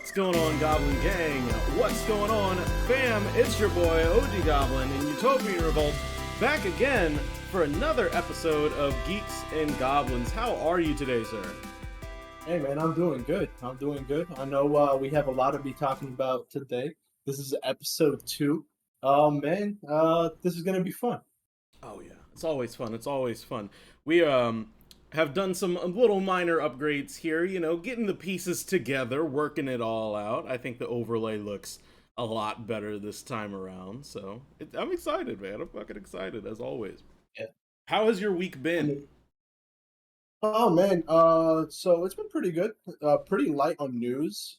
What's going on, Goblin Gang? What's going on, fam? It's your boy, OG Goblin, in Utopian Revolt, back again for another episode of Geeks and Goblins. How are you today, sir? Hey man, I'm doing good. I'm doing good. I know we have a lot to be talking about today. This is episode 2. This is gonna be fun. Oh yeah, it's always fun. It's always fun. We have done some little minor upgrades here. You know, getting the pieces together, working it all out. I think the overlay looks a lot better this time around. So I'm excited, man. I'm fucking excited as always. Yeah. How has your week I been? mean, so it's been pretty good. Pretty light on news.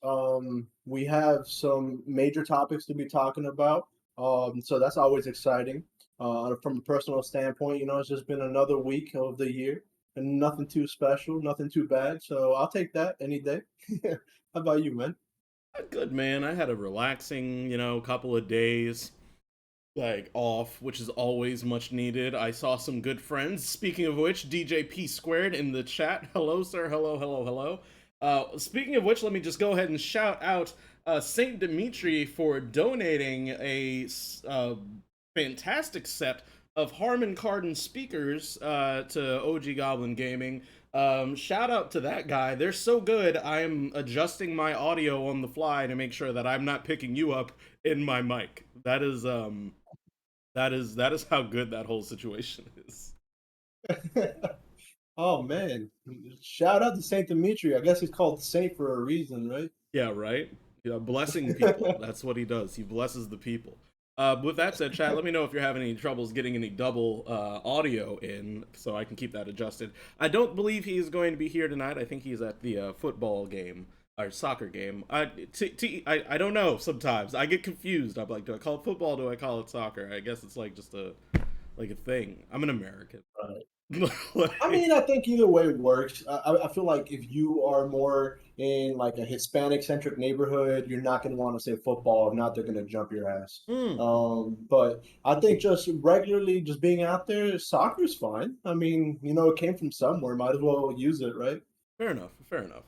We have some major topics to be talking about. So that's always exciting. From a personal standpoint, it's just been another week of the year, and nothing too special, nothing too bad. So I'll take that any day. How about you, man? Good, man. I had a relaxing, couple of days like off, which is always much needed. I saw some good friends. Speaking of which, DJ P squared in the chat. Hello, sir. Hello, hello, hello. Speaking of which, let me just go ahead and shout out Saint Dimitri for donating a fantastic set of Harman Kardon speakers to OG Goblin Gaming. Shout out to that guy. They're so good. I'm adjusting my audio on the fly to make sure that I'm not picking you up in my mic. That is how good that whole situation is. Oh man, shout out to Saint Dimitri. I guess he's called Saint for a reason, right? Yeah, right. Yeah, blessing people. That's what he does. He blesses the people. With that said, chat, let me know if you're having any troubles getting any double audio in, so I can keep that adjusted. I don't believe he's going to be here tonight. I think he's at the football game or soccer game. I don't know. Sometimes I get confused. I'm like, do I call it football? Do I call it soccer? I guess it's like just a thing. I'm an American. Right. I Like, mean, I think either way works. I feel like if you are more in like a Hispanic centric neighborhood, you're not going to want to say football. If not, they're going to jump your ass. mm, But I think just regularly, just being out there, soccer's fine. I mean, it came from somewhere. Might as well use it, right? fair enough. Fair enough.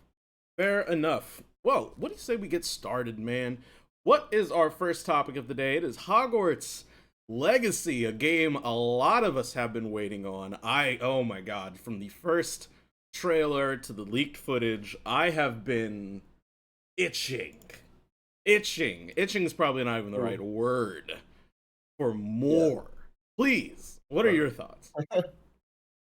Fair enough. Well, what do you say we get started, man? What is our first topic of the day? It is Hogwarts Legacy, a game a lot of us have been waiting on. Oh my god, from the first trailer to the leaked footage, I have been itching. Itching. Itching is probably not even the Cool. right word for Yeah. more. Please, what are Right. your thoughts?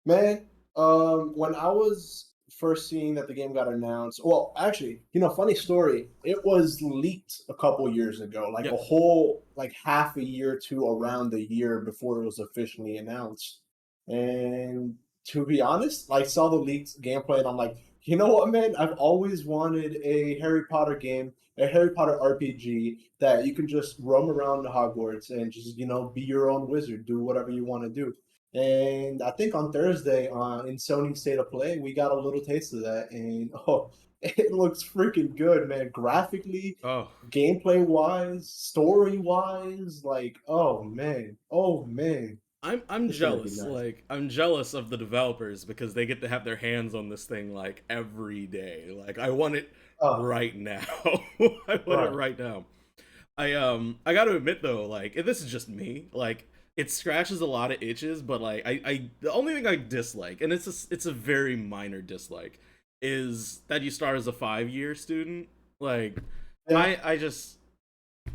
Man, when I was first seeing that the game got announced, well, actually, funny story, it was leaked a couple years ago, like a Yes. whole like half a year to around a year before it was officially announced. And to be honest, I saw the leaked gameplay and I'm like, you know what, man? I've always wanted a Harry Potter game, a Harry Potter RPG that you can just roam around Hogwarts and just, be your own wizard, do whatever you want to do. And I think on Thursday in Sony State of Play, we got a little taste of that, and oh, it looks freaking good, man. Graphically, Oh, gameplay wise, story wise, like oh man, I'm it's gonna be jealous. nice. Like I'm jealous of the developers because they get to have their hands on this thing like every day. Like I want it Oh, right now. I want it right, right now. I got to admit though, like if this is just me, like it scratches a lot of itches, but like I the only thing I dislike, and it's a very minor dislike, is that you start as a 5 year student. Like yeah. I just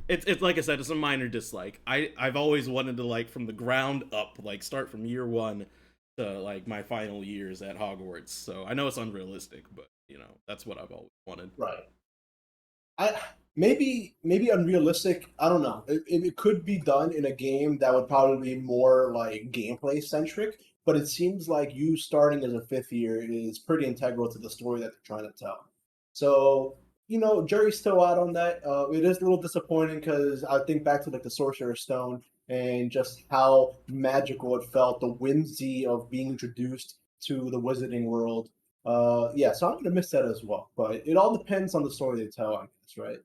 it's like I said, it's a minor dislike. I've always wanted to like from the ground up, like start from year one to like my final years at Hogwarts. So I know it's unrealistic, but that's what I've always wanted. Right. I maybe unrealistic. I don't know. It could be done in a game that would probably be more like gameplay centric, but it seems like you starting as a fifth year is pretty integral to the story that they're trying to tell. So jury's still out on that. It is a little disappointing because I think back to like the Sorcerer's Stone and just how magical it felt, the whimsy of being introduced to the wizarding world. Yeah, so I'm gonna miss that as well. But it all depends on the story they tell, I guess, right?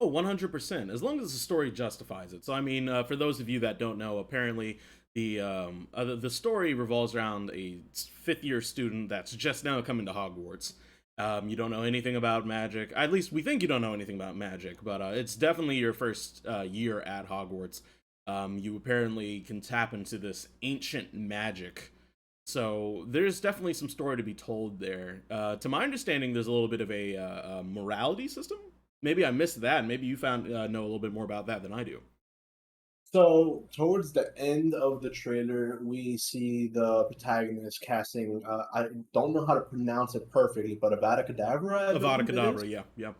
Oh, 100%. As long as the story justifies it. So, I mean, for those of you that don't know, apparently the story revolves around a fifth year student that's just now coming to Hogwarts. You don't know anything about magic. At least we think you don't know anything about magic, but it's definitely your first year at Hogwarts. You apparently can tap into this ancient magic. So there's definitely some story to be told there. To my understanding, there's a little bit of a morality system. Maybe I missed that. Maybe you found know a little bit more about that than I do. So towards the end of the trailer, we see the protagonist casting. I don't know how to pronounce it perfectly, but Avada Kedavra, I Avada believe it is. Kedavra, yeah, yeah,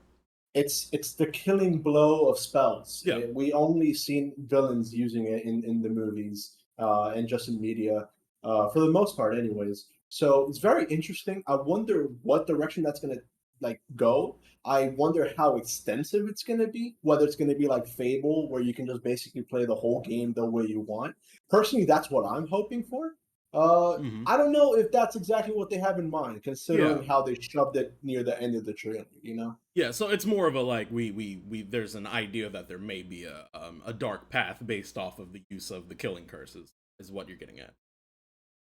It's the killing blow of spells. yeah. We only seen villains using it in the movies and just in media for the most part, anyways. So it's very interesting. I wonder what direction that's gonna like go. I wonder how extensive it's gonna be. Whether it's gonna be like Fable, where you can just basically play the whole game the way you want. Personally, that's what I'm hoping for. Uh, Hmm. I don't know if that's exactly what they have in mind, Yeah. considering how they shoved it near the end of the trailer. You know. Yeah, so it's more of a like we there's an idea that there may be a dark path based off of the use of the killing curses is what you're getting at.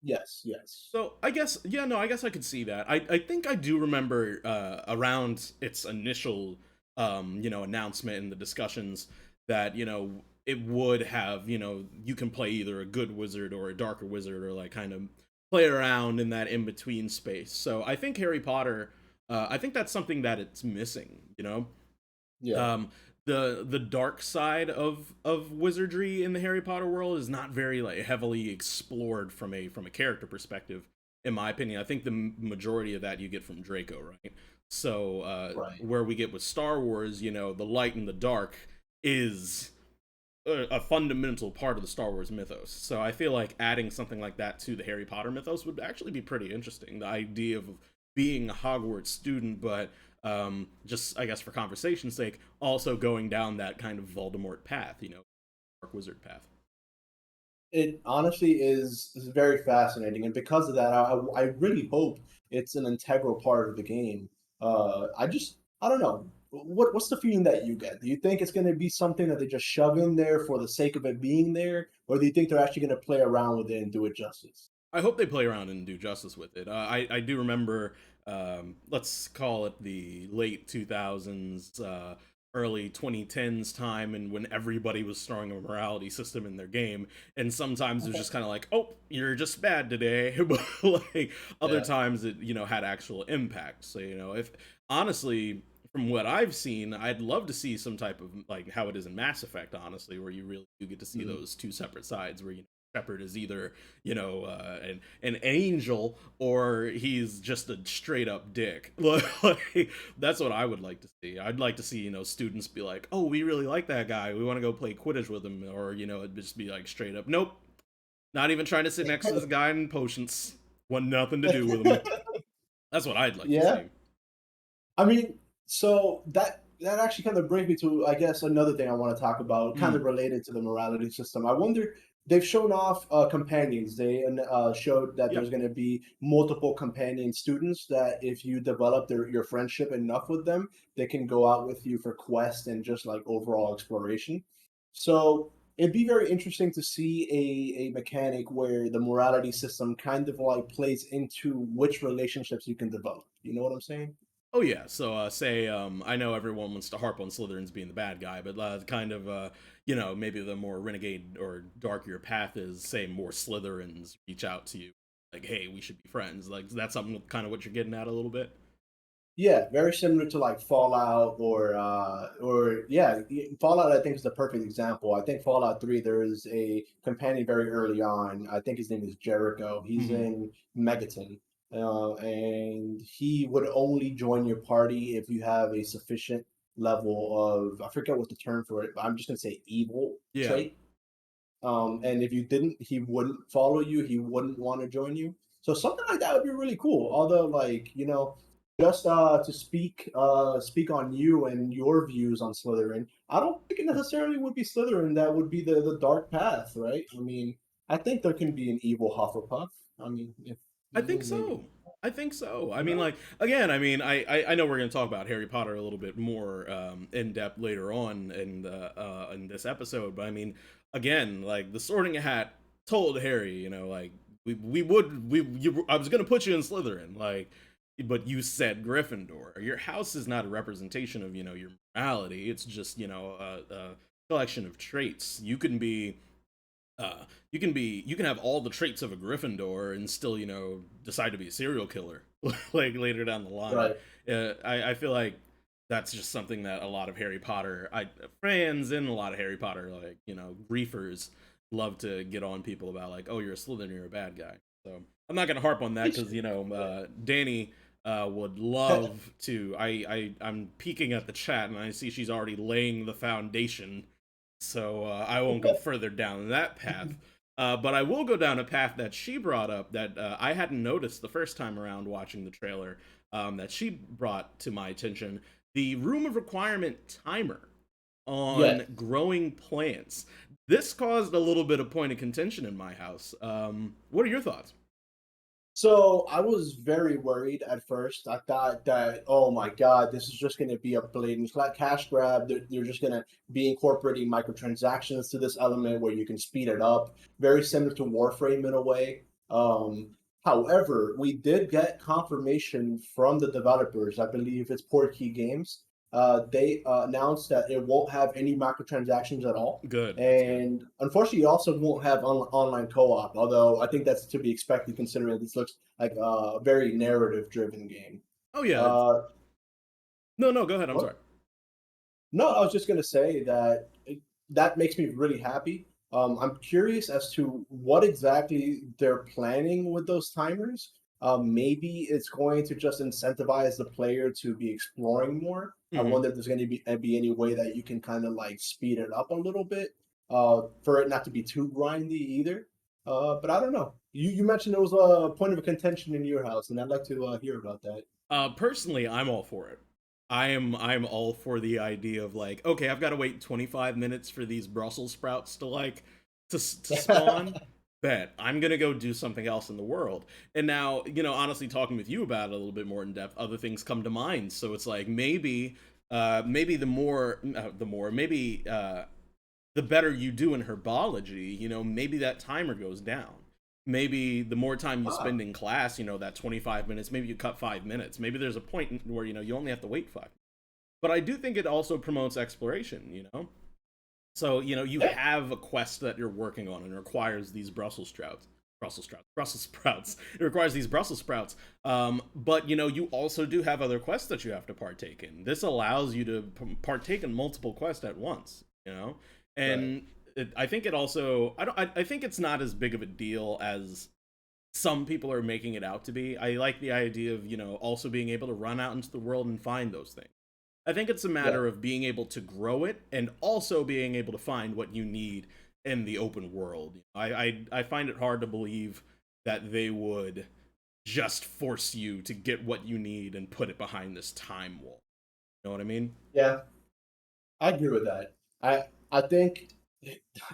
Yes, yes. So I guess yeah, no, I guess I could see that. I think I do remember around its initial announcement and the discussions that it would have you can play either a good wizard or a darker wizard or like kind of play around in that in between space. So I think Harry Potter, I think that's something that it's missing. Yeah. um the dark side of wizardry in the Harry Potter world is not very like heavily explored from a character perspective, in my opinion. I think the majority of that you get from Draco, right? So Right. where we get with Star Wars, the light and the dark is a fundamental part of the Star Wars mythos. So I feel like adding something like that to the Harry Potter mythos would actually be pretty interesting. The idea of being a Hogwarts student, but just I guess for conversation's sake, also going down that kind of Voldemort path, Dark Wizard path. It honestly is very fascinating, and because of that, I really hope it's an integral part of the game. I don't know. What's the feeling that you get? Do you think it's going to be something that they just shove in there for the sake of it being there, or do you think they're actually going to play around with it and do it justice? I hope they play around and do justice with it. I do remember, let's call it the late 2000s, early 2010s time, and when everybody was throwing a morality system in their game, and sometimes it was Okay. just kind of like, oh, you're just bad today, but like other Yeah. times it had actual impact. So if honestly. From what I've seen, I'd love to see some type of like how it is in Mass Effect, honestly, where you really do get to see Mhm. those two separate sides, where Shepard is either an angel or he's just a straight up dick. Like, that's what I would like to see. I'd like to see students be like, oh, we really like that guy, we want to go play Quidditch with him, or it'd just be like straight up, nope, not even trying to sit next to this guy in potions, want nothing to do with him. That's what I'd like to Yeah. see. I mean, so that actually kind of brings me to, I guess, another thing I want to talk about, kind of Mm, related to the morality system. I wonder, they've shown off companions. They showed that yeah. there's going to be multiple companion students that if you develop your friendship enough with them, they can go out with you for quests and just like overall exploration. So it'd be very interesting to see a mechanic where the morality system kind of like plays into which relationships you can develop. You know what I'm saying? Oh yeah, so say I know everyone wants to harp on Slytherins being the bad guy, but kind of maybe the more renegade or darker path is say more Slytherins reach out to you like, hey, we should be friends. Like that's something kind of what you're getting at a little bit. Yeah, very similar to like Fallout or yeah, Fallout I think is the perfect example. I think Fallout 3 there is a companion very early on. I think his name is Jericho. He's Hmm. in Megaton. And he would only join your party if you have a sufficient level of I forget what the term for it, but I'm just gonna say evil Yeah. trait. And if you didn't, he wouldn't follow you. He wouldn't want to join you. So something like that would be really cool. Although, like just to speak on you and your views on Slytherin, I don't think it necessarily would be Slytherin that would be the dark path, right? I mean, I think there can be an evil Hufflepuff. I mean, if I think maybe so. I think so. I you mean, know, like again, I mean, I know we're gonna talk about Harry Potter a little bit more in depth later on in this episode, but I mean, again, like the Sorting Hat told Harry, like I was gonna put you in Slytherin, like but you said Gryffindor. Your house is not a representation of, your morality. It's just, a collection of traits. You can have all the traits of a Gryffindor and still, decide to be a serial killer like later down the line. Right. I feel like that's just something that a lot of Harry Potter fans and a lot of Harry Potter like griefers love to get on people about, like, oh, you're a Slytherin, you're a bad guy. So I'm not gonna harp on that It's because Danny would love to. I'm peeking at the chat and I see she's already laying the foundation, so I won't go further down that path. But I will go down a path that she brought up that I hadn't noticed the first time around watching the trailer, that she brought to my attention: the room of requirement timer yeah. on growing plants. This caused a little bit of point of contention in my house. What are your thoughts? So I was very worried at first. I thought that, oh my God, this is just going to be a blatant cash grab. They're just going to be incorporating microtransactions to this element where you can speed it up, very similar to Warframe in a way. However, we did get confirmation from the developers. I believe it's Portkey Games. They announced that it won't have any microtransactions at all. Good. That's good. And unfortunately, it also won't have online co-op, although I think that's to be expected considering this looks like a very narrative-driven game. Oh yeah. Uh, No, no. Go ahead. I'm what? sorry. No, I was just going to say that that makes me really happy. I'm curious as to what exactly they're planning with those timers. Maybe it's going to just incentivize the player to be exploring more. I Hmm. wonder if there's going to be any way that you can kind of like speed it up a little bit, for it not to be too grindy either. But I don't know. You mentioned there was a point of contention in your house, and I'd like to hear about that. Personally, I'm all for it. I'm all for the idea of, like, okay, I've got to wait 25 minutes for these Brussels sprouts to to spawn. Bet I'm gonna go do something else in the world. And now, honestly, talking with you about it a little bit more in depth, other things come to mind. So it's like maybe the better you do in herbology, maybe that timer goes down. Maybe the more time you Ah, spend in class, that 25 minutes, maybe you cut 5 minutes. Maybe there's a point where, you only have to wait 5. But I do think it also promotes exploration. So, you yeah. have a quest that you're working on and it requires these Brussels sprouts. It requires these Brussels sprouts. But, you also do have other quests that you have to partake in. This allows you to partake in multiple quests at once. Right. And I think it also, I think it's not as big of a deal as some people are making it out to be. I like the idea of, also being able to run out into the world and find those things. I think it's a Yeah. matter of being able to grow it and also being able to find what you need in the open world. I find it hard to believe that they would just force you to get what you need and put it behind this time wall. You know what I mean? Yeah. I agree with that. I think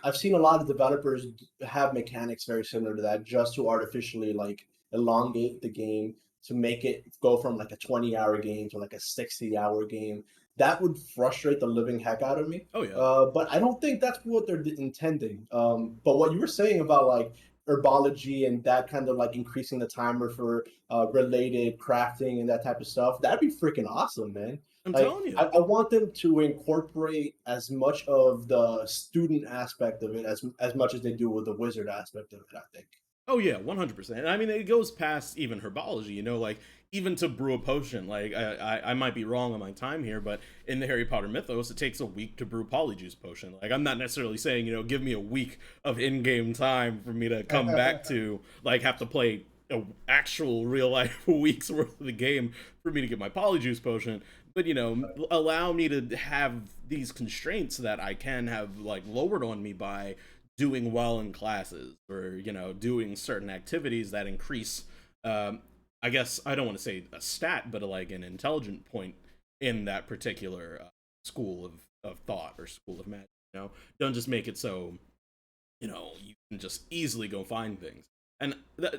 I've seen a lot of developers have mechanics very similar to that, just to artificially like elongate the game to make it go from like a 20-hour game to like a 60-hour game. That would frustrate the living heck out of me. Oh yeah. But I don't think that's what they're intending. But what you were saying about like herbology and that kind of like increasing the timer for related crafting and that type of stuff, that'd be freaking awesome, man. I'm Like, telling you. I want them to incorporate as much of the student aspect of it as much as they do with the wizard aspect of it, I think. Oh yeah, 100%. I mean, it goes past even herbology. Like, even to brew a potion. Like, I might be wrong on my time here, but in the Harry Potter mythos, it takes a week to brew polyjuice potion. Like, I'm not necessarily saying, give me a week of in-game time for me to come back to, like, have to play a actual real life week's worth of the game for me to get my polyjuice potion. But, allow me to have these constraints that I can have, like, lowered on me by doing well in classes, or doing certain activities that increase, I guess I don't want to say a stat, but like an intelligent point in that particular school of thought or school of magic. Don't just make it so you can just easily go find things. And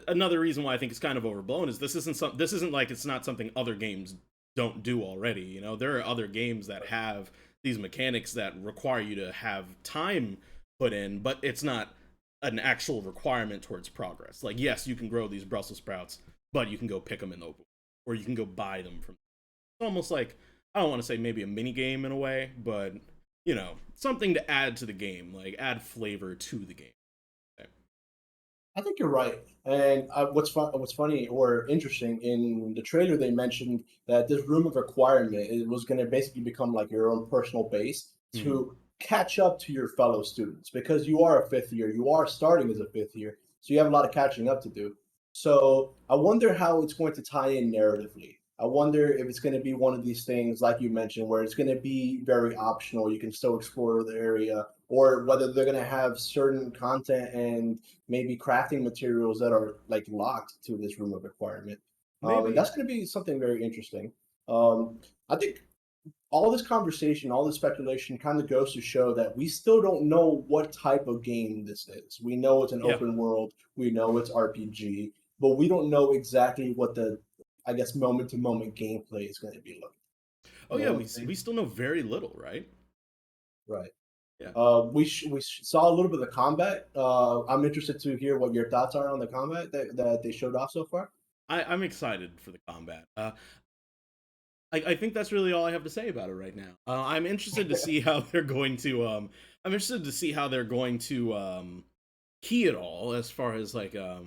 another reason why I think it's kind of overblown is this isn't like it's not something other games don't do already. There are other games that have these mechanics that require you to have time put in, but it's not an actual requirement towards progress. Like, yes, you can grow these Brussels sprouts, but you can go pick them in the open, or you can go buy them from. It's almost like, I don't want to say maybe a mini game in a way, but something to add to the game, like add flavor to the game. Okay. I think you're right. And what's funny or interesting in the trailer, they mentioned that this room of requirement it was going to basically become like your own personal base Mhm. to catch up to your fellow students because you are a fifth year, you are starting as a fifth year, so you have a lot of catching up to do. So I wonder how it's going to tie in narratively. I wonder if it's going to be one of these things, like you mentioned, where it's going to be very optional. You can still explore the area, or whether they're going to have certain content and maybe crafting materials that are like locked to this room of requirement. And Maybe. that's going to be something very interesting. I think all this conversation, all this speculation kind of goes to show that we still don't know what type of game this is. We know it's an Yeah. open world, we know it's RPG, but we don't know exactly what the, I guess, moment to moment gameplay is going to be like. Oh You yeah, know we what I'm we saying? still know very little, right? Right. Yeah. We saw a little bit of combat. I'm interested to hear what your thoughts are on the combat that they showed off so far. I'm excited for the combat. I think that's really all I have to say about it right now. I'm interested to see how they're going to. I'm interested to see how they're going to key it all as far as like a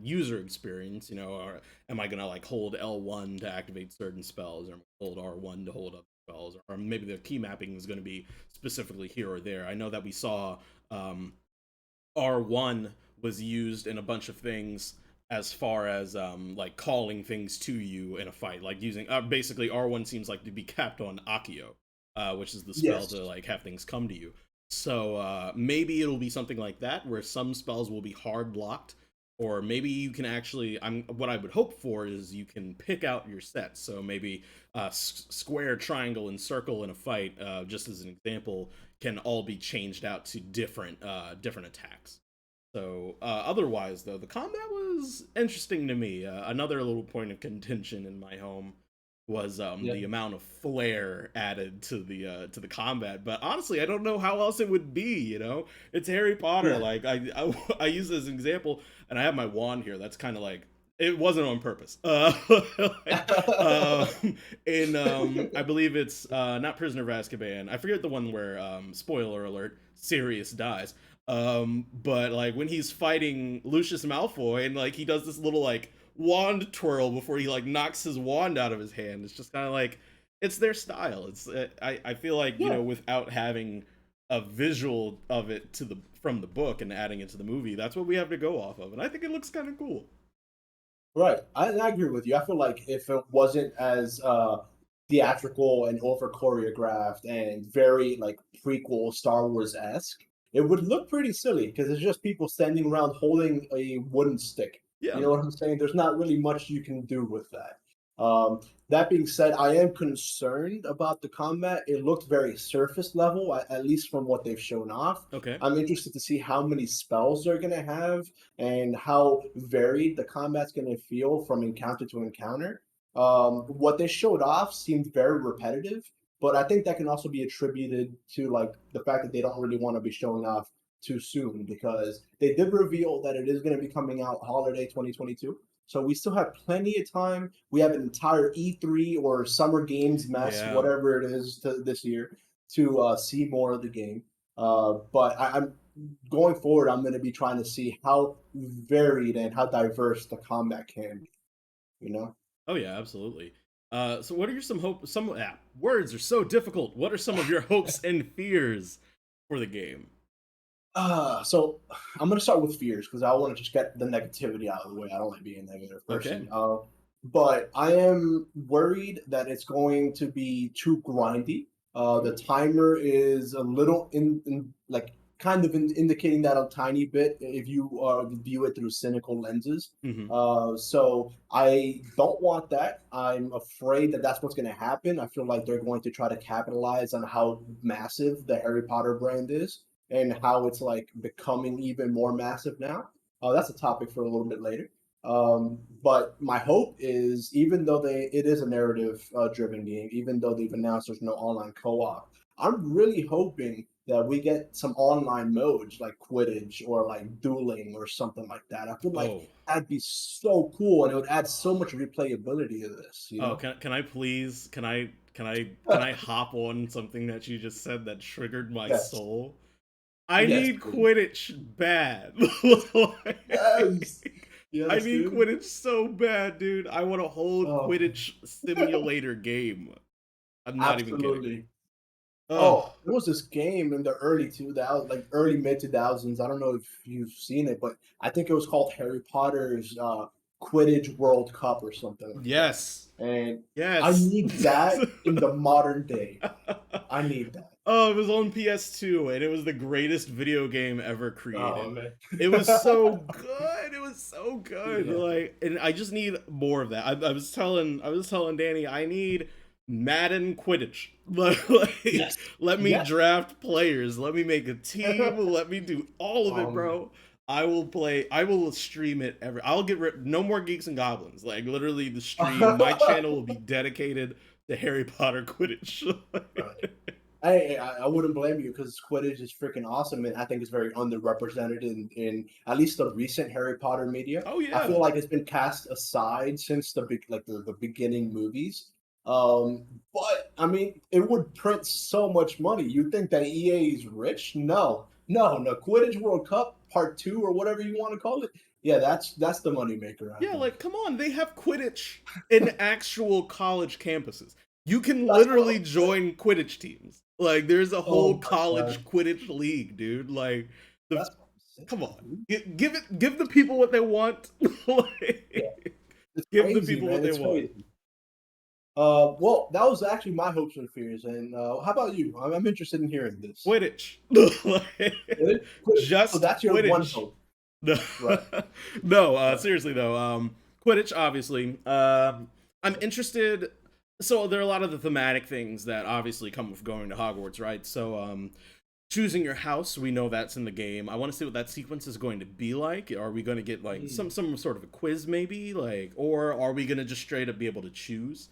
user experience. Or am I gonna like hold L1 to activate certain spells, or hold R1 to hold up spells, or maybe the key mapping is going to be specifically here or there. I know that we saw um, R1 was used in a bunch of things as far as like calling things to you in a fight, like using basically R1 seems like to be capped on Akio, which is the spell to Yes. like have things come to you. So maybe it'll be something like that where some spells will be hard blocked, or maybe you can actually. I'm what I would hope for is you can pick out your sets. So maybe square, triangle, and circle in a fight, just as an example, can all be changed out to different attacks. So otherwise, though, the combat was interesting to me. Another little point of contention in my home was Yeah. the amount of flair added to the combat. But honestly, I don't know how else it would be. It's Harry Potter. Yeah. Like I use this as an example, and I have my wand here. That's kind of like it wasn't on purpose. Uh, in I believe it's not Prisoner of Azkaban. I forget the one where spoiler alert, Sirius dies. But like when he's fighting Lucius Malfoy and like he does this little like wand twirl before he like knocks his wand out of his hand. It's just kind of like it's their style. I feel like Yeah. without having a visual of it to the from the book and adding it to the movie, that's what we have to go off of, and I think it looks kind of cool. Right. I agree with you. I feel like if it wasn't as theatrical and over choreographed and very like prequel Star Wars esque, it would look pretty silly because it's just people standing around holding a wooden stick. Yeah, You know what I'm saying? There's not really much you can do with that. Um, that being said, I am concerned about the combat. It looked very surface level, at least from what they've shown off. okay. I'm interested to see how many spells they're going to have and how varied the combat's going to feel from encounter to encounter. What they showed off seemed very repetitive, but I think that can also be attributed to like the fact that they don't really want to be showing off too soon because they did reveal that it is going to be coming out holiday 2022. So we still have plenty of time. We have an entire E3 or Summer Games mess, Yeah. whatever it is, this year to see more of the game. But I'm going forward. I'm going to be trying to see how varied and how diverse the combat can be. You know. Oh yeah, absolutely. So what are your some hope? Some words are so difficult. What are some of your hopes and fears for the game? So I'm gonna start with fears because I want to just get the negativity out of the way. I don't like being a negative Okay. person. But I am worried that it's going to be too grindy. The Ooh. timer is a little in like kind of indicating that a tiny bit if you view it through cynical lenses. Hmm. So I don't want that. I'm afraid that that's what's going to happen. I feel like they're going to try to capitalize on how massive the Harry Potter brand is and how it's like becoming even more massive now. That's a topic for a little bit later. But my hope is, even though it is a narrative driven game, even though they've announced there's no online co-op, I'm really hoping that we get some online modes like Quidditch or like dueling or something like that. I feel like Oh, that'd be so cool, and it would add so much replayability to this. You oh, know? can I please can I hop on something that you just said that triggered my Yes. soul? I Yes, need please. Quidditch bad. Yes. Like, I Yes, need dude. Quidditch so bad, dude. I want a whole Oh, Quidditch simulator game. I'm not even kidding. absolutely. Oh, Oh, there was this game in the early 2000s, like early mid 2000s. I don't know if you've seen it, but I think it was called Harry Potter's Quidditch World Cup or something like that. yes. And I Yes. need that in the modern day. I need that. Oh, it was on PS2 and it was the greatest video game ever Oh created. man. It was so good. It was so good. Yeah. Like, and I just need more of that. I was telling Danny, I need Madden Quidditch. Like, Yes. let me Yes. draft players. Let me make a team. Let me do all of it, Man. bro. I will play. I will stream it every. I'll get rid. No more Geeks and Goblins. Like, literally, the stream. My channel will be dedicated to Harry Potter Quidditch. Right. I wouldn't blame you because Quidditch is freaking awesome, and I think it's very underrepresented in at least the recent Harry Potter media. Oh I feel yeah. like it's been cast aside since the beginning movies. Um, but I mean, it would print so much money. You think that EA is rich? No, no, no. Quidditch World Cup Part Two or whatever you want to call it. Yeah, that's the moneymaker, I Yeah, think. like come on, they have Quidditch in actual college campuses. You can That's what literally I'm saying. join Quidditch teams. Like there's a Oh whole my college god, Quidditch league, dude. Like the that's what I'm come saying, on. dude. Give the people what they want. Yeah, Like, it's give the crazy, people what man. they It's want. crazy. Well, that was actually my hopes and fears. And how about you? I'm interested in hearing this. Quidditch. Like, Quidditch? Quidditch. So just that's your one Quidditch. hope, No, right? no. Right. Seriously though, Quidditch. Obviously, I'm interested. So there are a lot of the thematic things that obviously come with going to Hogwarts, right? So, choosing your house, we know that's in the game. I want to see what that sequence is going to be like. Are we going to get like Mm, some sort of a quiz, maybe, like, or are we going to just straight up be able to choose?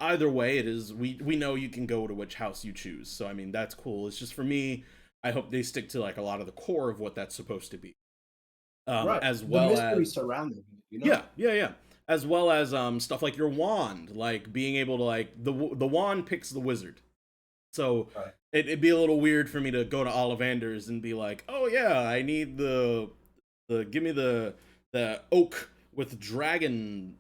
Either way, it is. We know you can go to which house you choose. So I mean, that's cool. It's just for me. I hope they stick to like a lot of the core of what that's supposed to be, right. as The well mystery as surrounding it, you yeah, know? yeah, yeah, as well as stuff like your wand, like being able to like the wand picks the wizard. So Right. it'd be a little weird for me to go to Ollivander's and be like, oh yeah, I need the give me the oak with dragon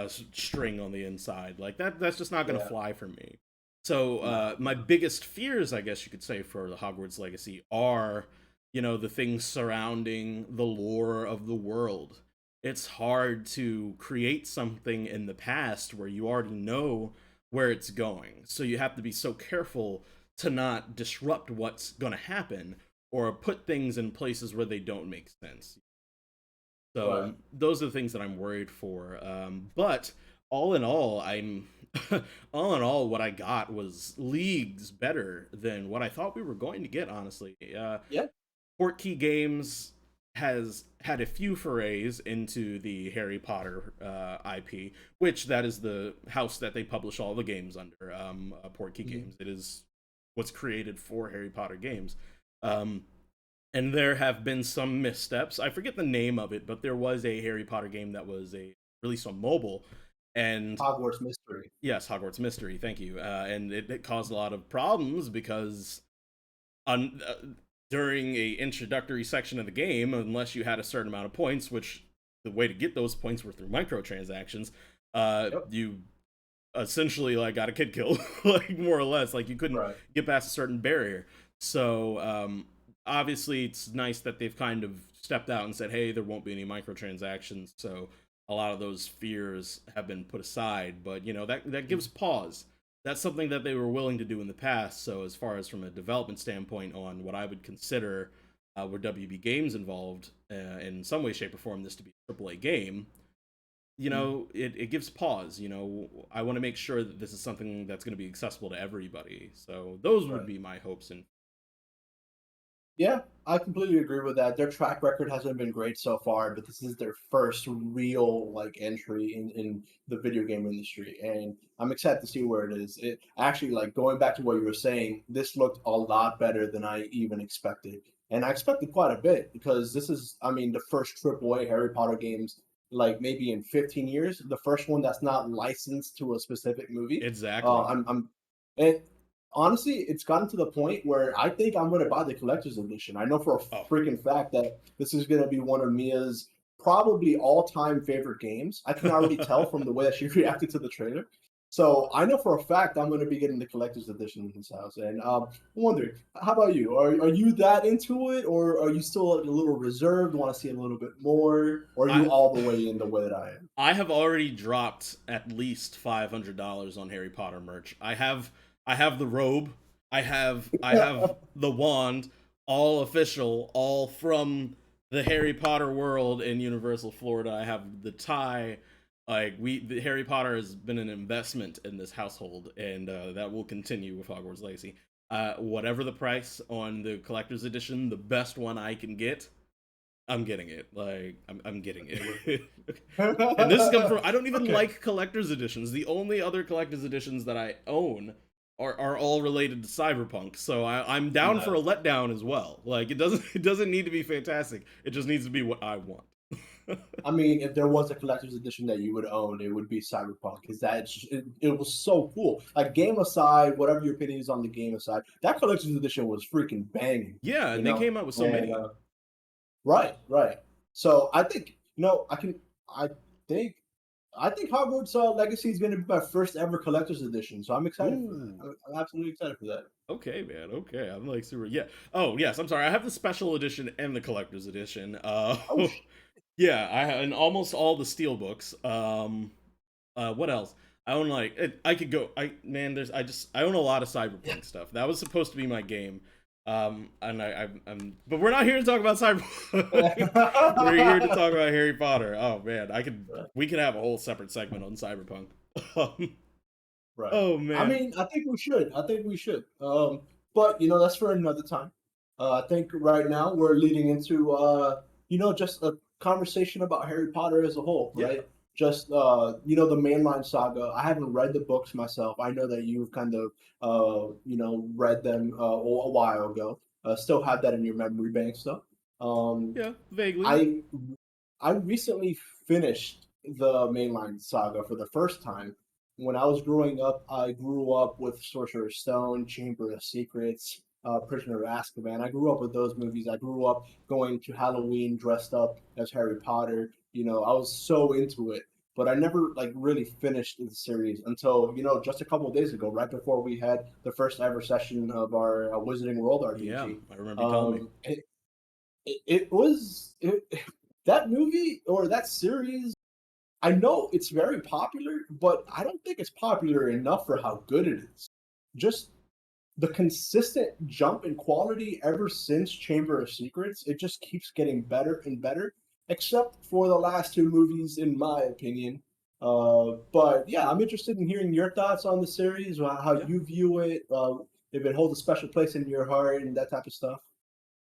string on the inside. Like that's just not gonna Yeah. fly for me. So No. my No. biggest fears, I guess you could say, for the Hogwarts Legacy are, the things surrounding the lore of the world. It's hard to create something in the past where you already know where it's going. So you have to be so careful to not disrupt what's going to happen or put things in places where they don't make sense. Right. So those are the things that I'm worried for. But all in all, I'm all in all, what I got was leagues better than what I thought we were going to get. Honestly, Yeah. Portkey Games has had a few forays into the Harry Potter IP, which that is the house that they publish all the games under. Portkey Mhm. Games. It is what's created for Harry Potter games. Um, and there have been some missteps. I forget the name of it, but there was a Harry Potter game that was a release on mobile, and Hogwarts mystery. yes, Hogwarts Mystery. Thank you. And it caused a lot of problems because on during a introductory section of the game, unless you had a certain amount of points, which the way to get those points were through microtransactions, Yep. you essentially like got a kid killed, like more or less. Like you couldn't Right. get past a certain barrier. So obviously, it's nice that they've kind of stepped out and said, "Hey, there won't be any microtransactions." So a lot of those fears have been put aside. But that gives pause. That's something that they were willing to do in the past. So as far as from a development standpoint on what I would consider were WB Games involved in some way, shape, or form, this to be a AAA game, Mhm. it gives pause. I want to make sure that this is something that's going to be accessible to everybody. So those would Right. be my hopes and Yeah, I completely agree with that. Their track record hasn't been great so far, but this is their first real like entry in the video game industry, and I'm excited to see where it is. It actually like going back to what you were saying, this looked a lot better than I even expected, and I expected quite a bit because this is, I mean, the first AAA Harry Potter games like maybe in 15 years, the first one that's not licensed to a specific movie. Exactly. I'm and honestly, it's gotten to the point where I think I'm going to buy the collector's edition. I know for Oh, a freaking fact that this is going to be one of Mia's probably all-time favorite games. I can already tell from the way that she reacted to the trailer. So I know for a fact I'm going to be getting the collector's edition in this house. And I'm wondering, how about you? Are you that into it, or are you still a little reserved? Want to see a little bit more, or are you I all the way in the way that I am? I have already dropped at least $500 on Harry Potter merch. I have the robe, I have the wand, all official, all from the Harry Potter world in Universal Florida. I have the tie. Like the Harry Potter has been an investment in this household, and that will continue with Hogwarts Legacy. Whatever the price on the collector's edition, the best one I can get, I'm getting it. Like I'm getting it. And this is coming from, I don't even Okay. like collector's editions. The only other collector's editions that I own are all related to Cyberpunk. So I'm down for Yeah. a letdown as well. Like it doesn't need to be fantastic. It just needs to be what I want. I mean, if there was a collector's edition that you would own, it would be Cyberpunk because it was so cool. Like game aside, whatever your opinion is on the game aside, that collector's edition was freaking banging. Yeah, You and they know, came out with so and many. right, right. So I think I can. I think I think Hogwarts Legacy is going to be my first ever collector's edition. So I'm excited for that. Ooh. I'm absolutely excited for that. Okay, man. Okay, I'm like super. Yeah. Oh, yes. I'm sorry. I have the special edition and the collector's edition. Oh, Yeah. I have and almost all the steel books. What else? I own like I could go. I man, there's I own a lot of Cyberpunk stuff. That was supposed to be my game. And I'm but we're not here to talk about Cyberpunk. We're here to talk about Harry Potter. Oh man, we could have a whole separate segment on Cyberpunk. Um, right. oh I man, mean, I think we should. I think we should. But that's for another time. I think right now we're leading into just a conversation about Harry Potter as a whole, yeah, right? Just the mainline saga. I haven't read the books myself. I know that you've kind of read them a while ago. Still have that in your memory bank stuff. Um, yeah, vaguely. I I recently finished the mainline saga for the first time. When I was growing up, I grew up with Sorcerer's Stone, Chamber of Secrets, Prisoner of Azkaban. I grew up with those movies. I grew up going to Halloween dressed up as Harry Potter. I was so into it, but I never like really finished the series until just a couple of days ago, right before we had the first ever session of our Wizarding World Yeah, RPG. I remember you telling me. It was that movie or that series. I know it's very popular, but I don't think it's popular enough for how good it is. Just the consistent jump in quality ever since Chamber of Secrets, it just keeps getting better and better, except for the last two movies, in my opinion. But yeah, I'm interested in hearing your thoughts on the series, how Yeah. you view it, if it holds a special place in your heart, and that type of stuff.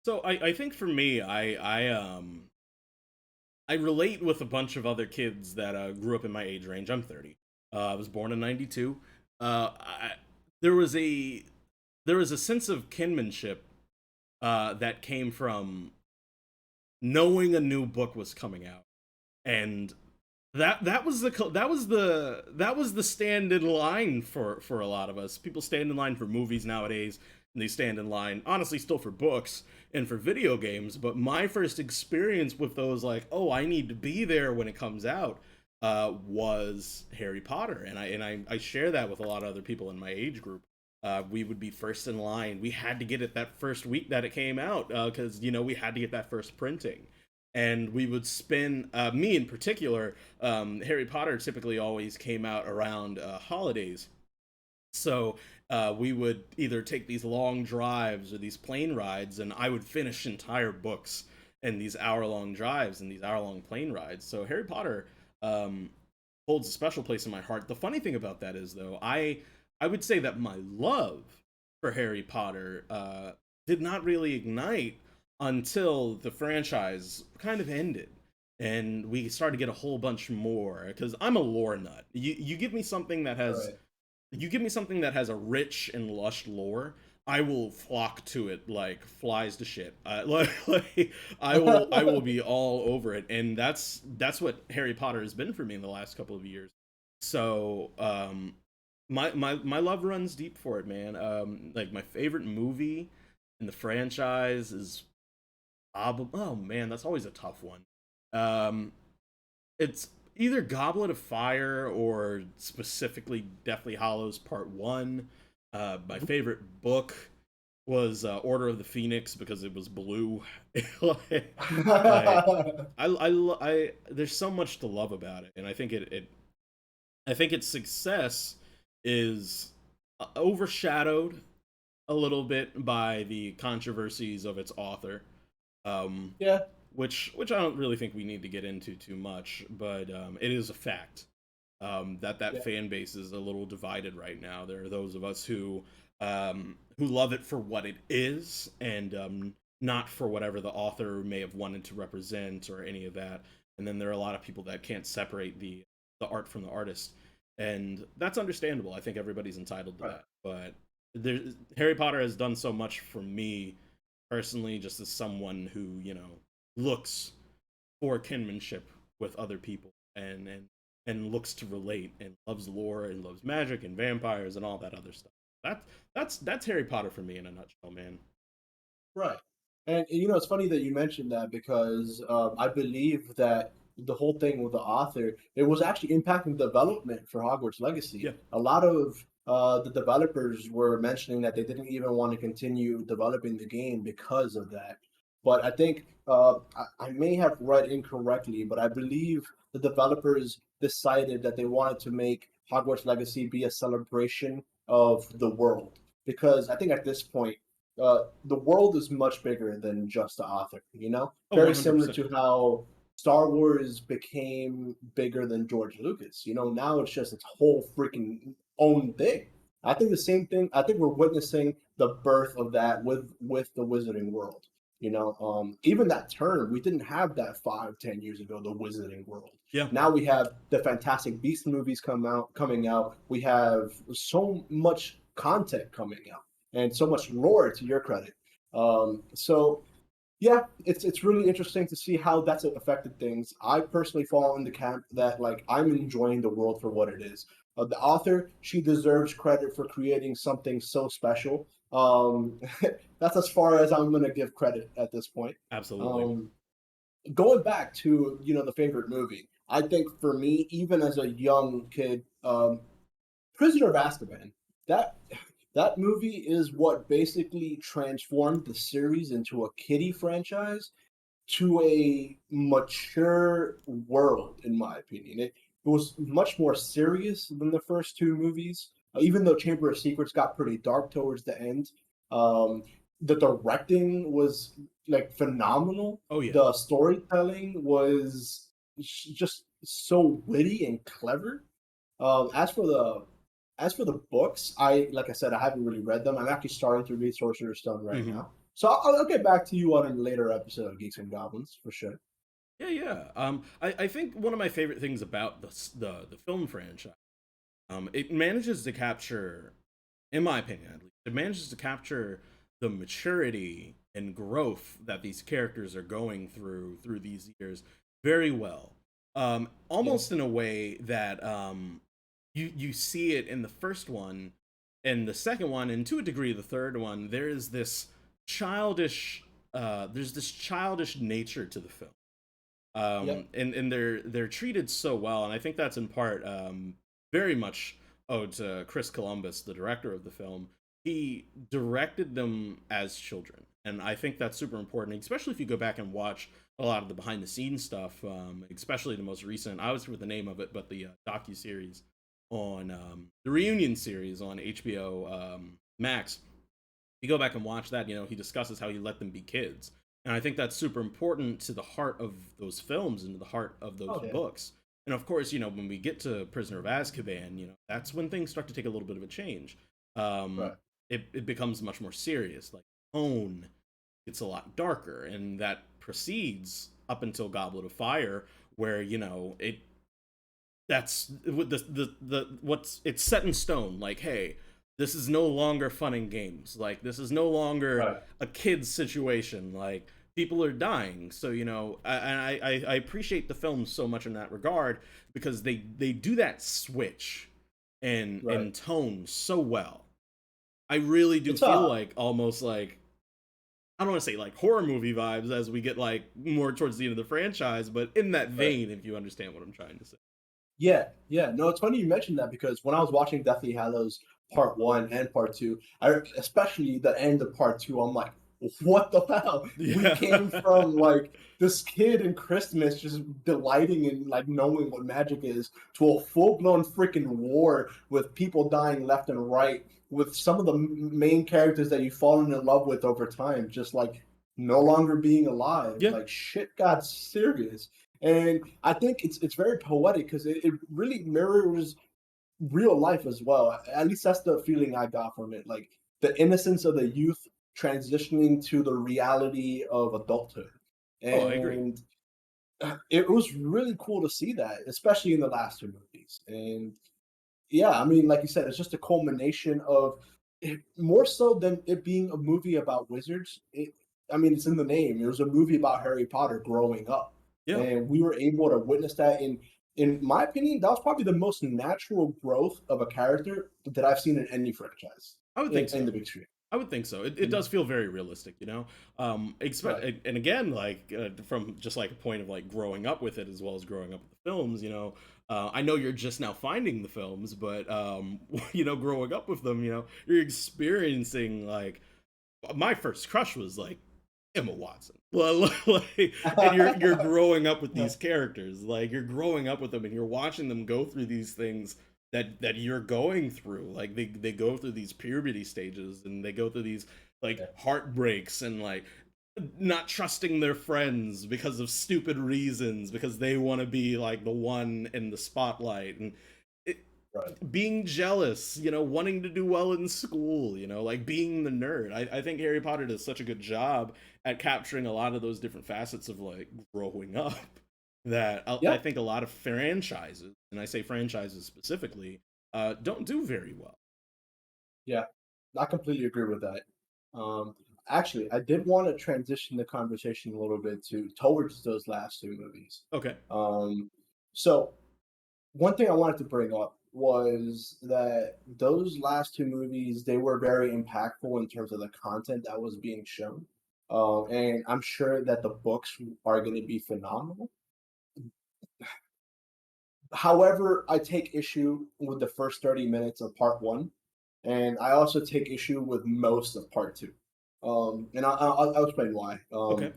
So I think for me, I relate with a bunch of other kids that grew up in my age range. I'm 30. I was born in '92. I, there was a there was a sense of kinship that came from knowing a new book was coming out, and that was the stand in line for a lot of us. People stand in line for movies nowadays, and they stand in line honestly still for books and for video games. But my first experience with those, like, oh, I need to be there when it comes out, was Harry Potter, and I share that with a lot of other people in my age group. We would be first in line. We had to get it that first week that it came out because we had to get that first printing, and we would spend me in particular. Harry Potter typically always came out around holidays, so we would either take these long drives or these plane rides, and I would finish entire books in these hour-long drives and these hour-long plane rides. So Harry Potter um, holds a special place in my heart. The funny thing about that is, though, I would say that my love for Harry Potter did not really ignite until the franchise kind of ended and we started to get a whole bunch more because I'm a lore nut. You give me something that has Right. you give me something that has a rich and lush lore, I will flock to it like flies to shit. Like I will be all over it, and that's what Harry Potter has been for me in the last couple of years. So my love runs deep for it, man. Like my favorite movie in the franchise is oh man, that's always a tough one. Um, it's either Goblet of Fire or specifically Deathly Hollows Part One. My favorite book was Order of the Phoenix because it was blue. like, like there's so much to love about it, and I think its success is overshadowed a little bit by the controversies of its author. Um, Yeah. which I don't really think we need to get into too much, but it is a fact that Yeah. fan base is a little divided right now. There are those of us who love it for what it is and not for whatever the author may have wanted to represent or any of that. And then there are a lot of people that can't separate the art from the artist, and that's understandable. I think everybody's entitled to Right. that, but Harry Potter has done so much for me personally, just as someone who looks for kinship with other people and looks to relate and loves lore and loves magic and vampires and all that other stuff. That that's Harry Potter for me in a nutshell, man. Right. And it's funny that you mentioned that because I believe that the whole thing with the author, it was actually impacting development for Hogwarts Legacy. Yeah. A lot of the developers were mentioning that they didn't even want to continue developing the game because of that. But I think I may have read incorrectly, but I believe the developers decided that they wanted to make Hogwarts Legacy be a celebration of the world. Because I think at this point, the world is much bigger than just the author, Oh, very one hundred similar percent. to how Star Wars became bigger than George Lucas. Now it's just its whole freaking own thing. I think the same thing. I think we're witnessing the birth of that with the Wizarding World. Even that term, we didn't have that 5, 10 years ago. The Wizarding World. Yeah. Now we have the Fantastic Beast movies coming out. We have so much content coming out and so much lore to your credit. So yeah, it's really interesting to see how that's affected things. I personally fall in the camp that like I'm enjoying the world for what it is. The author, she deserves credit for creating something so special. That's as far as I'm gonna give credit at this point. Absolutely. Um, Going back to the favorite movie, I think for me, even as a young kid, Prisoner of Azkaban. That that movie is what basically transformed the series into a kiddie franchise to a mature world, in my opinion. It was much more serious than the first two movies, even though Chamber of Secrets got pretty dark towards the end. Um, the directing was like phenomenal. Oh yeah. The storytelling was just so witty and clever. As for the books, like I said, I haven't really read them. I'm actually starting to read Sorcerer's Stone right Hmm. now, so I'll get back to you on a later episode of Geeks and Goblins for sure. Yeah, yeah. I think one of my favorite things about the film franchise, it manages to capture, in my opinion at least, it manages to capture the maturity and growth that these characters are going through these years very well. Yeah, Almost in a way that you see it in the first one and the second one, and to a degree the third one. There's this childish nature to the film, yep, and they're treated so well, and I think that's in part very much owed to Chris Columbus, the director of the film. He directed them as children, and I think that's super important, especially if you go back and watch a lot of the behind the scenes stuff, especially the most recent. I always forget the name of it, but the docu series on the reunion series on HBO Max. You go back and watch that, he discusses how he let them be kids. And I think that's super important to the heart of those films and to the heart of those oh yeah, books. And of course, when we get to Prisoner of Azkaban, that's when things start to take a little bit of a change. Um, right, it becomes much more serious. Like tone gets a lot darker, and that proceeds up until Goblet of Fire, where that's the what's it's set in stone. Like, hey, this is no longer fun and games. Like, this is no longer Right. a kid's situation. Like, people are dying. So I appreciate the film so much in that regard, because they do that switch Right. and tone so well. I really do It's feel like almost like, I don't want to say like horror movie vibes as we get like more towards the end of the franchise, but in that right. vein, if you understand what I'm trying to say. Yeah, yeah. No, it's funny you mentioned that because when I was watching Deathly Hallows Part 1 and Part 2, especially the end of Part 2, I'm like, what the hell? We came Yeah. from like this kid in Christmas just delighting in like knowing what magic is to a full-blown freaking war with people dying left and right, with some of the main characters that you've fallen in love with over time just like no longer being alive. Yeah. Like shit got serious. And I think it's very poetic because it really mirrors real life as well. At least that's the feeling I got from it. Like the innocence of the youth transitioning to the reality of adulthood. Oh, I agree. And it was really cool to see that, especially in the last two movies. And yeah, I mean, like you said, it's just a culmination of more so than it being a movie about wizards. I mean, it's in the name. It was a movie about Harry Potter growing up, Yeah, and we were able to witness that. In my opinion, that was probably the most natural growth of a character that I've seen in any franchise I would think in so. the big screen. I would think so. It You does know, feel very realistic, you know. right? And again, like from just like a point of like growing up with it as well as growing up with the films, you know. I know you're just now finding the films, but growing up with them, you're experiencing like my first crush was like Emma Watson. Well, like, and you're growing up with these characters, like you're growing up with them, and you're watching them go through these things that you're going through. Like they go through these puberty stages, and they go through these like heartbreaks, and like not trusting their friends because of stupid reasons, because they want to be like the one in the spotlight, and Right. being jealous, wanting to do well in school, like being the nerd. I think Harry Potter does such a good job at capturing a lot of those different facets of like growing up that I Yeah, think a lot of franchises, and I say franchises specifically, don't do very well. yeah, I completely agree with that. Um, Actually, I did want to transition the conversation a little bit to towards those last two movies. Okay. Um, so one thing I wanted to bring up was that those last two movies, they were very impactful in terms of the content that was being shown. And I'm sure that the books are going to be phenomenal. However, I take issue with the first 30 minutes of part one, and I also take issue with most of part two. And I'll explain why. Okay.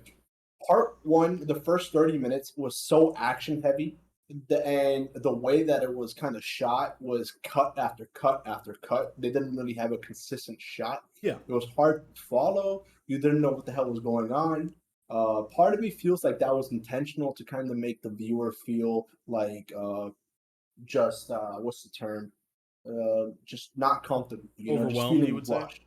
Part one, the first 30 minutes was so action heavy, and the way that it was kind of shot was cut after cut after cut. They didn't really have a consistent shot. Yeah. It was hard to follow. You didn't know what the hell was going on. Part of me feels like that was intentional to kind of make the viewer feel like just what's the term? Just not comfortable. Just Overwhelmed, you feeling would say? rushed.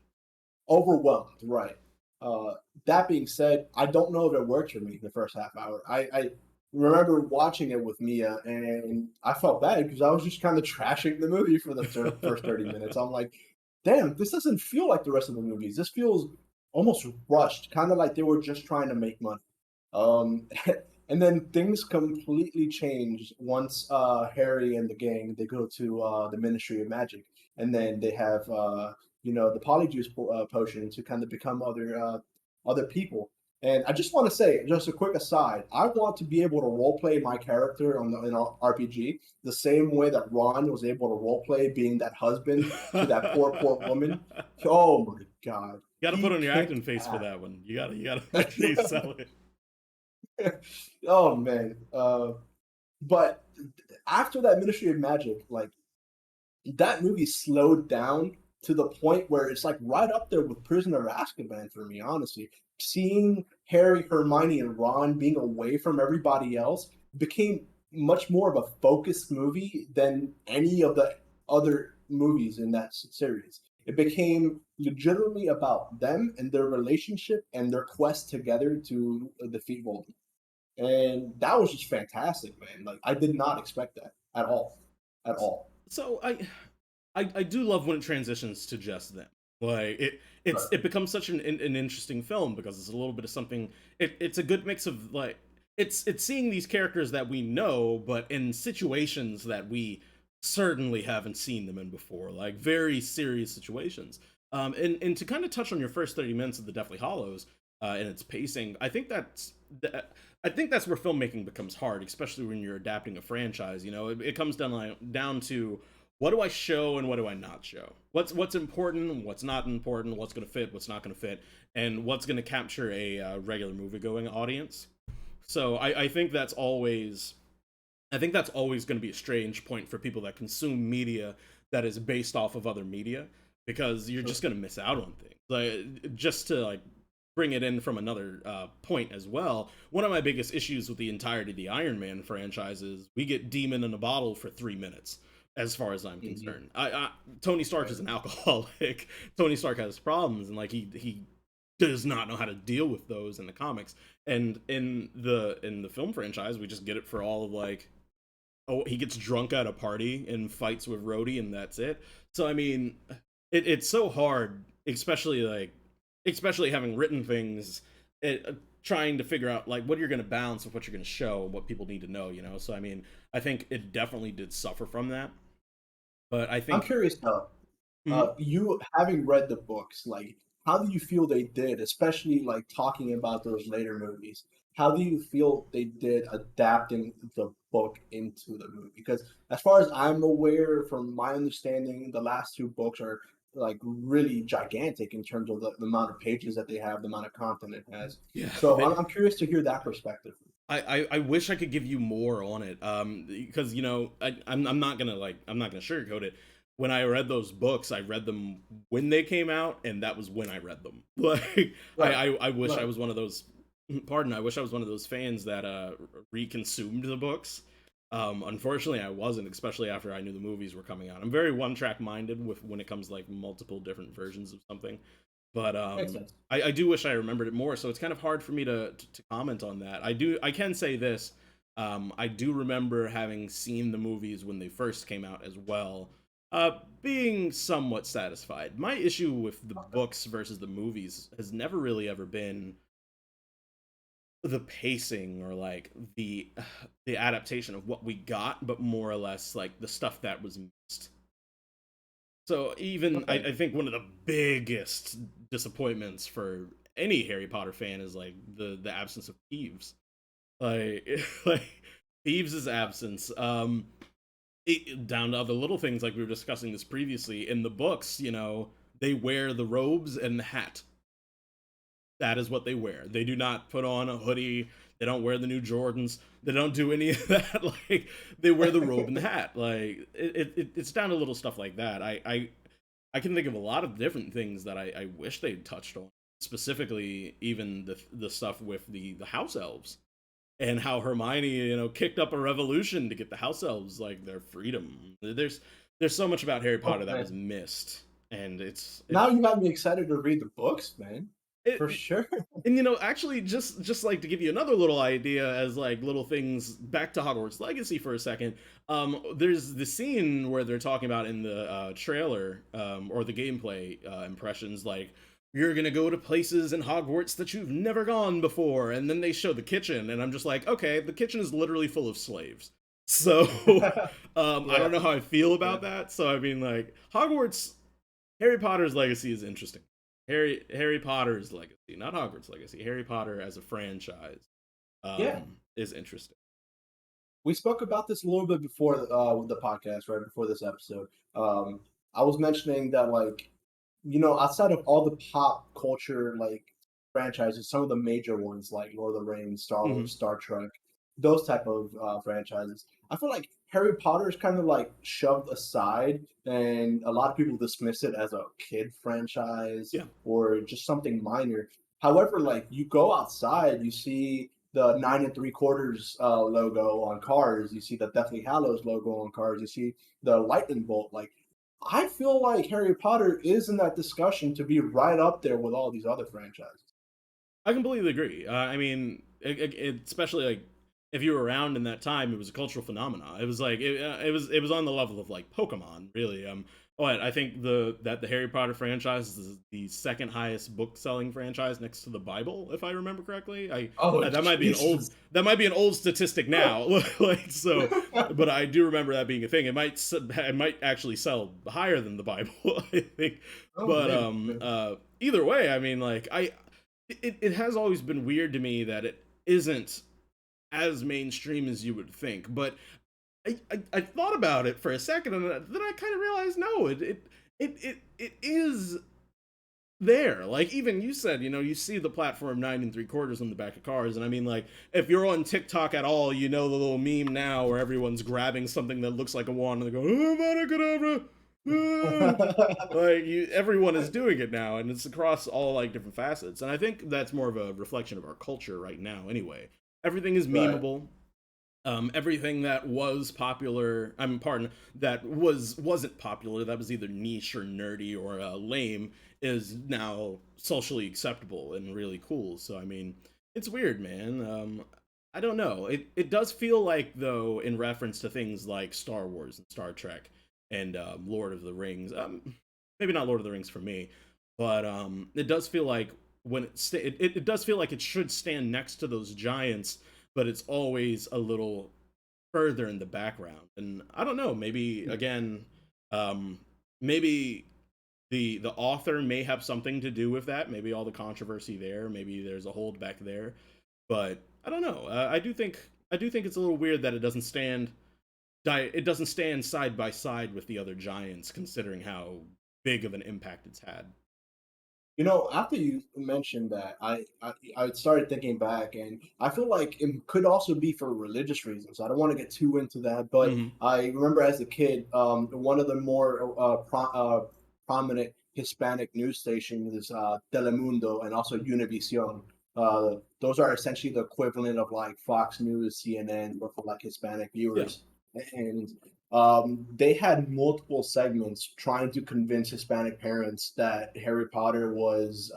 Overwhelmed, right. Uh, that being said, I don't know if it worked for me the first half hour. I remember watching it with Mia, and I felt bad because I was just kind of trashing the movie for the first 30 minutes. I'm like, damn, this doesn't feel like the rest of the movies. This feels almost rushed, kind of like they were just trying to make money. Um, and then things completely change once Harry and the gang they go to the Ministry of Magic, and then they have the Polyjuice potion to kind of become other people. And I just want to say, just a quick aside, I want to be able to role play my character in our RPG the same way that Ron was able to role play being that husband to that poor woman. Oh my god, You got to put he on your kicked acting face for ass. that one. You gotta make sure you sell it. Oh man, but after that Ministry of Magic, like that movie slowed down to the point where it's like right up there with Prisoner of Azkaban for me, honestly. Seeing Harry, Hermione, and Ron being away from everybody else became much more of a focused movie than any of the other movies in that series. It became legitimately about them and their relationship and their quest together to defeat Voldemort. And that was just fantastic, man. Like I did not expect that at all, at all. So I do love when it transitions to just them. Like Right. it becomes such an interesting film because it's a little bit of something. It's a good mix of like it's seeing these characters that we know, but in situations that we certainly haven't seen them in before, like very serious situations. And to kind of touch on your first 30 minutes of the Deathly Hollows and its pacing, I think that's where filmmaking becomes hard, especially when you're adapting a franchise. You know, it comes down to what do I show and what do I not show? What's important, what's not important, what's going to fit, what's not going to fit, and what's going to capture a regular movie going audience. So I think that's always going to be a strange point for people that consume media that is based off of other media because you're Sure. just going to miss out on things. Like just to like bring it in from another point as well. One of my biggest issues with the entirety of the Iron Man franchise is we get Demon in a bottle for 3 minutes. As far as I'm Hmm. concerned, Tony Stark is Right. an alcoholic. Tony Stark has problems, and like he does not know how to deal with those in the comics. And in the film franchise, we just get it for all of like, oh, he gets drunk at a party and fights with Rhodey, and that's it. So I mean, it's so hard, especially having written things, trying to figure out like what you're going to balance with what you're going to show, what people need to know. You know, so I mean, I think it definitely did suffer from that, but I I'm think. curious though. Mhm. You having read the books, like how do you feel they did, especially like talking about those later movies? How do you feel they did adapting the book into the movie? Because as far as I'm aware, from my understanding, the last two books are like really gigantic in terms of the amount of pages that they have, the amount of content it has. Yeah, So I'm curious to hear that perspective. I wish I could give you more on it, because you know I'm not gonna I'm not gonna sugarcoat it. When I read those books, I read them when they came out, and that was when I read them. Like Right, I wish I right. was one of those. Pardon, I wish I was one of those fans that reconsumed the books. Unfortunately, I wasn't, especially after I knew the movies were coming out. I'm very one track minded with when it comes to, like multiple different versions of something. But Makes sense. I do wish I remembered it more. So it's kind of hard for me to comment on that. I can say this. I do remember having seen the movies when they first came out as well. Being somewhat satisfied. My issue with the Okay. books versus the movies has never really ever been the pacing or like the adaptation of what we got, but more or less like the stuff that was missed. So even Okay. I think one of the biggest disappointments for any Harry Potter fan is like the absence of Peeves. Like like Peeves' absence. Down to other little things like we were discussing this previously in the books. You know, they wear the robes and the hat. That is what they wear. They do not put on a hoodie. They don't wear the new Jordans. They don't do any of that. Like they wear the robe and the hat. Like it's down to little stuff like that. I can think of a lot of different things that I wish they'd touched on. Specifically, even the stuff with the house elves and how Hermione, you know, kicked up a revolution to get the house elves like their freedom. There's so much about Harry Oh Potter that was man. missed, and Now you got me excited to read the books, man. For it sure. and you know, actually, just like to give you another little idea as like little things back to Hogwarts Legacy for a second. There's the scene where they're talking about in the trailer or the gameplay impressions, like you're gonna go to places in Hogwarts that you've never gone before, and then they show the kitchen, and I'm just like, okay, the kitchen is literally full of slaves. So I Yeah, don't know how I feel yeah. about that. So I mean, like Hogwarts Harry Potter's legacy is interesting. Harry Potter's legacy, not Hogwarts legacy. Harry Potter as a franchise Yeah. is interesting. We spoke about this a little bit before the podcast, right before this episode. Um, I was mentioning that, like, outside of all the pop culture like franchises, some of the major ones like Lord of the Rings, Star Hmm. Wars, Star Trek, those type of franchises, I feel like Harry Potter is kind of like shoved aside, and a lot of people dismiss it as a kid franchise Yeah, or just something minor. However, like you go outside, you see the 9 3/4 logo on cars. You see the Deathly Hallows logo on cars. You see the lightning bolt. Like I feel like Harry Potter is in that discussion to be right up there with all these other franchises. I completely agree. I mean, especially like if you were around in that time, it was a cultural phenomenon. It was like it was on the level of like Pokemon, really. But I think the Harry Potter franchise is the second highest book selling franchise next to the Bible, if I remember correctly. Oh, That might be an old Jesus. statistic now, like so. But I do remember that being a thing. It might actually sell higher than the Bible, I think. Oh, But maybe. Maybe. either way, I mean, like it has always been weird to me that it isn't as mainstream as you would think. But I thought about it for a second, and then I kind of realized no, it is there. Like even you said, you see the platform 9 3/4 on the back of cars, and I mean, like if you're on TikTok at all, you know the little meme now where everyone's grabbing something that looks like a wand and they go, "Oh, Mana Kadabra." Like everyone is doing it now, and it's across all like different facets. And I think that's more of a reflection of our culture right now. Anyway, everything is Right. memeable. Everything that was popular, I mean, pardon, that wasn't popular, that was either niche or nerdy or lame, is now socially acceptable and really cool. So I mean, it's weird, man. I don't know. It does feel like though, in reference to things like Star Wars and Star Trek and Lord of the Rings. Maybe not Lord of the Rings for me, but it does feel like it does feel like it should stand next to those giants, but it's always a little further in the background. And I don't know, maybe again, um, maybe the author may have something to do with that. Maybe all the controversy there. Maybe there's a hold back there. But I don't know. I do think it's a little weird that it doesn't stand side by side with the other giants, considering how big of an impact it's had. After you mentioned that, I started thinking back, and I feel like it could also be for religious reasons. I don't want to get too into that, but Mm-hmm. I remember as a kid, one of the more prominent Hispanic news stations is Telemundo and also Univision. Those are essentially the equivalent of like Fox News, CNN, but for like Hispanic Yeah. viewers. And they had multiple segments trying to convince Hispanic parents that Harry Potter was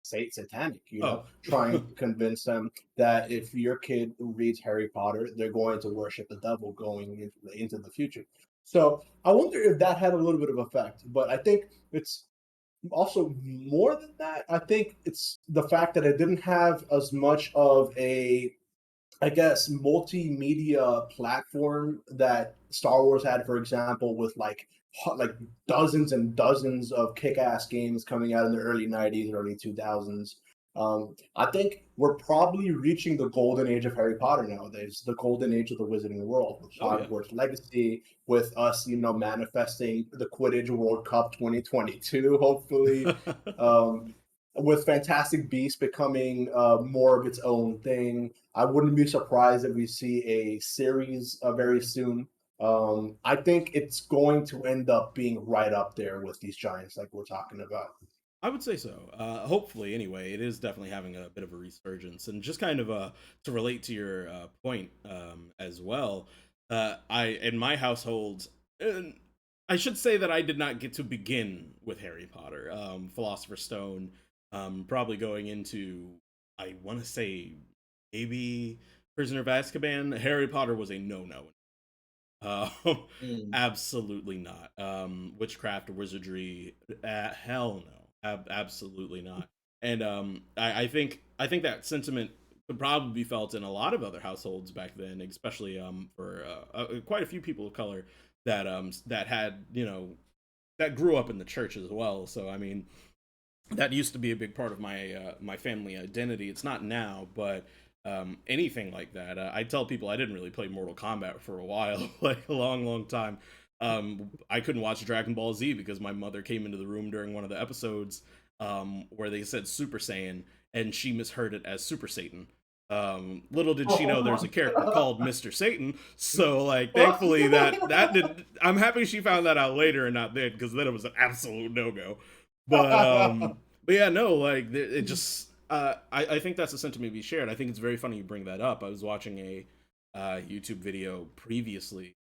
satanic, Oh. trying to convince them that if your kid reads Harry Potter, they're going to worship the devil going into the future. So I wonder if that had a little bit of effect, but I think it's also more than that. I think it's the fact that it didn't have as much of a, I guess, multimedia platform that Star Wars had, for example, with like dozens and dozens of kick-ass games coming out in the early '90s, early 2000s. I think we're probably reaching the golden age of Harry Potter nowadays, the golden age of the Wizarding World, with Oh yeah. Hogwarts Legacy, with us, manifesting the Quidditch World Cup 2022, hopefully. Um, with Fantastic Beasts becoming more of its own thing, I wouldn't be surprised if we see a series very soon. I think it's going to end up being right up there with these giants like we're talking about. I would say so. Hopefully, anyway, it is definitely having a bit of a resurgence, and just kind of to relate to your point as well. I in my household, I should say that I did not get to begin with Harry Potter, Philosopher's Stone, probably going into I want to say maybe Prisoner of Azkaban. Harry Potter was a no no. Uh, Mm. absolutely not. Witchcraft or wizardry, hell no. Absolutely not. And I think that sentiment could probably be felt in a lot of other households back then, especially for quite a few people of color that had that grew up in the church as well. So I mean, that used to be a big part of my family identity. It's not now, but anything like that. I tell people I didn't really play Mortal Kombat for a while, like a long, long time. I couldn't watch Dragon Ball Z because my mother came into the room during one of the episodes where they said Super Saiyan, and she misheard it as Super Satan. Little did she know there's a Oh character my called Mr. Satan. So like, thankfully that god. did. I'm happy she found that out later and not then, because then it was an absolute no go. But but yeah, no, like it just I think that's a sentiment we shared. I think it's very funny you bring that up. I was watching a YouTube video previously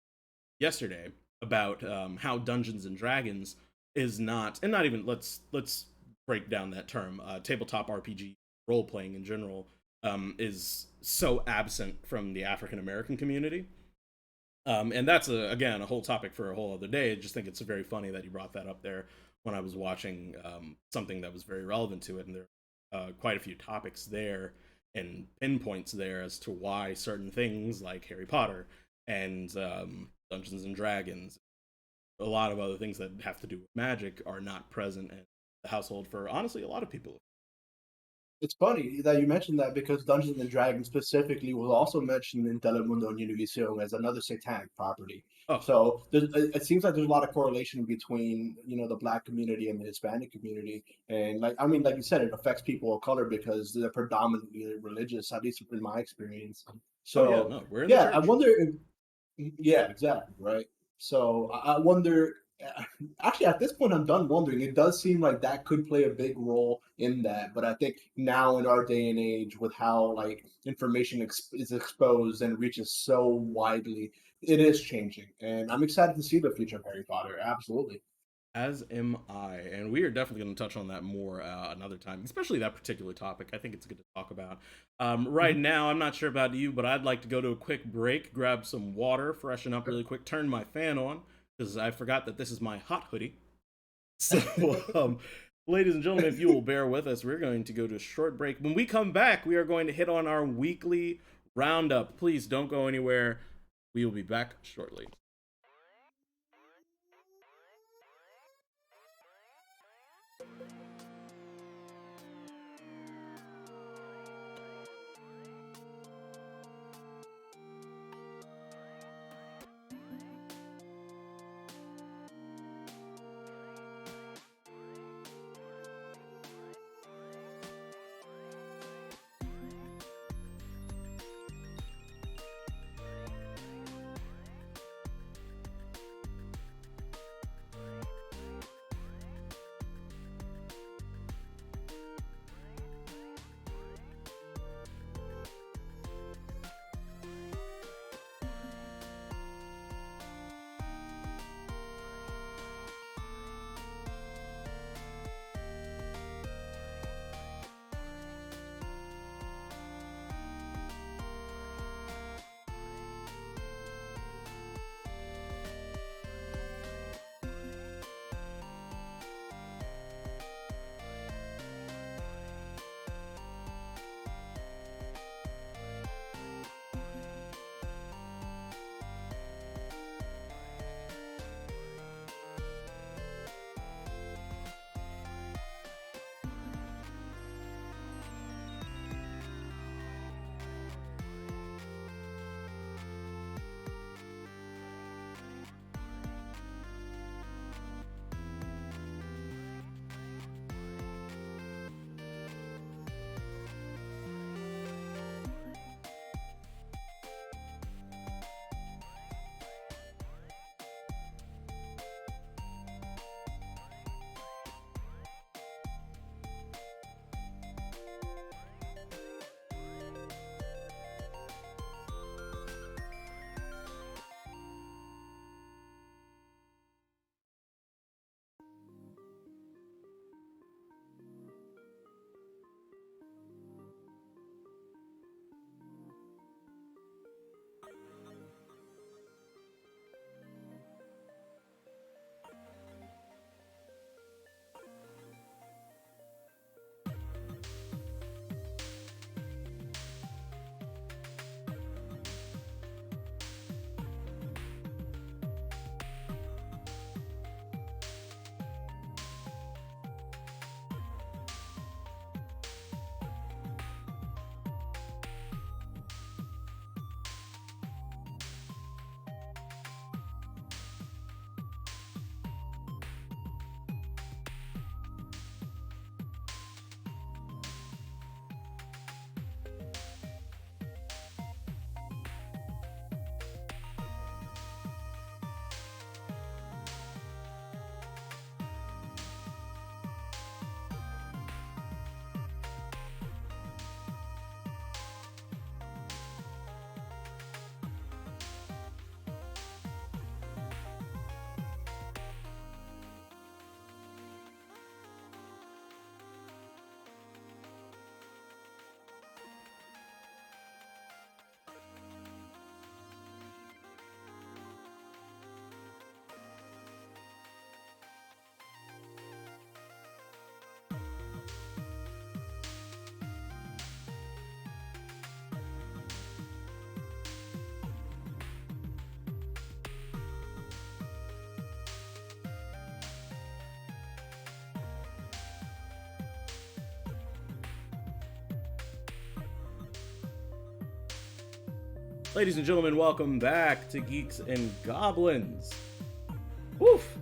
yesterday about how Dungeons and Dragons is not, and not even, let's break down that term. Tabletop RPG role playing in general is so absent from the African American community. And that's again a whole topic for a whole other day. I just think it's very funny that you brought that up there when I was watching something that was very relevant to it, and there are quite a few topics there and pinpoints there as to why certain things like Harry Potter and Dungeons and Dragons, a lot of other things that have to do with magic, are not present in the household for honestly a lot of people. It's funny that you mentioned that because Dungeons and Dragons specifically was also mentioned in Telemundo and Univision as another satanic property. Oh, So it seems like there's a lot of correlation between the black community and the Hispanic community, and like I mean, like you said, it affects people of color because they're predominantly religious, at least in my experience. oh yeah, So no, we're in the yeah, I church. wonder if yeah, exactly, right. So I wonder. Actually, at this point, I'm done wondering. It does seem like that could play a big role in that, but I think now in our day and age, with how like information is exposed and reaches so widely, it is changing, and I'm excited to see the future of Harry Potter. Absolutely. As am I, and we are definitely going to touch on that more another time, especially that particular topic. I think it's good to talk about. Right Mhm. now, I'm not sure about you, but I'd like to go to a quick break, grab some water, freshen up really quick, turn my fan on because I forgot that this is my hot hoodie. So, ladies and gentlemen, if you will bear with us, we're going to go to a short break. When we come back, we are going to hit on our weekly roundup. Please don't go anywhere. We will be back shortly. Ladies and gentlemen, welcome back to Geeks and Goblins. Woof!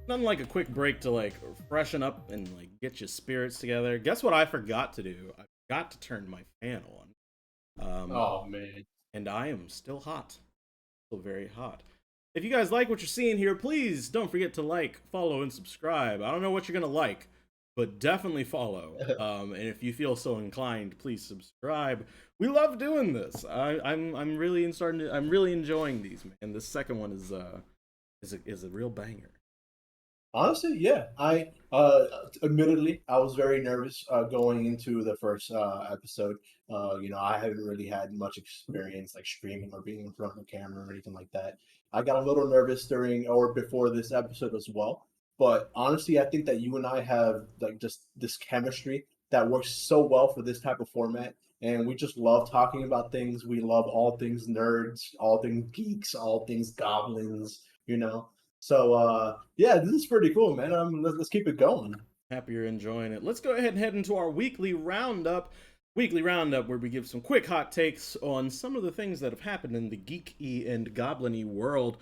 Nothing like a quick break to freshen up and get your spirits together. Guess what I forgot to do? I forgot to turn my fan on. Oh man. And I am still hot. Still very hot. If you guys like what you're seeing here, please don't forget to like, follow, and subscribe. I don't know what you're gonna like, but definitely follow. And if you feel so inclined, please subscribe. We love doing this. I'm really I'm really enjoying these, man. This second one is a real banger. Honestly, yeah. I admittedly I was very nervous going into the first episode. I haven't really had much experience like streaming or being in front of a camera or anything like that. I got a little nervous during or before this episode as well. But honestly, I think that you and I have like just this chemistry that works so well for this type of format. And we just love talking about things. We love all things nerds, all things geeks, all things goblins. So yeah, this is pretty cool, man. Let's keep it going. Happy you're enjoying it. Let's go ahead and head into our weekly roundup. Weekly roundup where we give some quick hot takes on some of the things that have happened in the geeky and goblin-y world.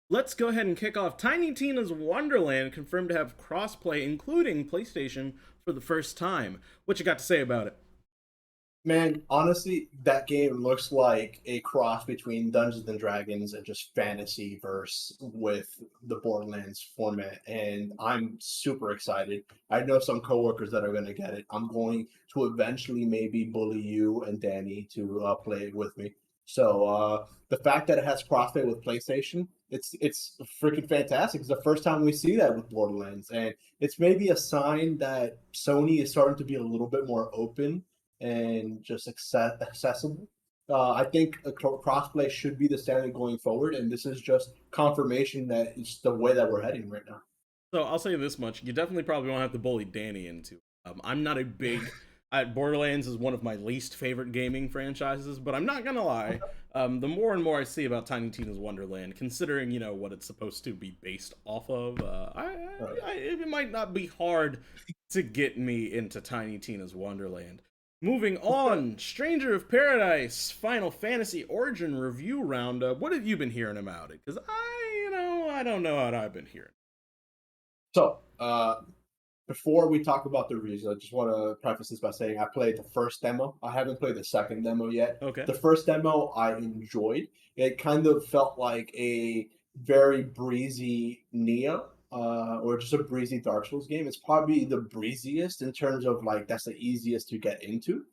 Let's go ahead and kick off. Tiny Tina's Wonderland confirmed to have crossplay, including PlayStation, for the first time. What you got to say about it? Man, honestly, that game looks like a cross between Dungeons and Dragons and just fantasy verse with the Borderlands format, and I'm super excited. I know some coworkers that are going to get it. I'm going to eventually maybe bully you and Danny to play it with me. So the fact that it has crossplay with PlayStation, it's freaking fantastic. It's the first time we see that with Borderlands, and it's maybe a sign that Sony is starting to be a little bit more open and just accessible. I think a crossplay should be the standard going forward, and this is just confirmation that it's the way that we're heading right now. So I'll say this much: you definitely probably won't have to bully Danny into it. I'm not a big. Borderlands is one of my least favorite gaming franchises, but I'm not gonna lie. The more and more I see about Tiny Tina's Wonderland, considering what it's supposed to be based off of, it might not be hard to get me into Tiny Tina's Wonderland. Moving on, Stranger of Paradise Final Fantasy Origin Review Roundup. What have you been hearing about it? Because I don't know what I've been hearing. So, before we talk about the reviews, I just want to preface this by saying I played the first demo. I haven't played the second demo yet. Okay. The first demo I enjoyed. It kind of felt like a very breezy Neo, or just a breezy Dark Souls game. It's probably the breeziest in terms of like that's the easiest to get into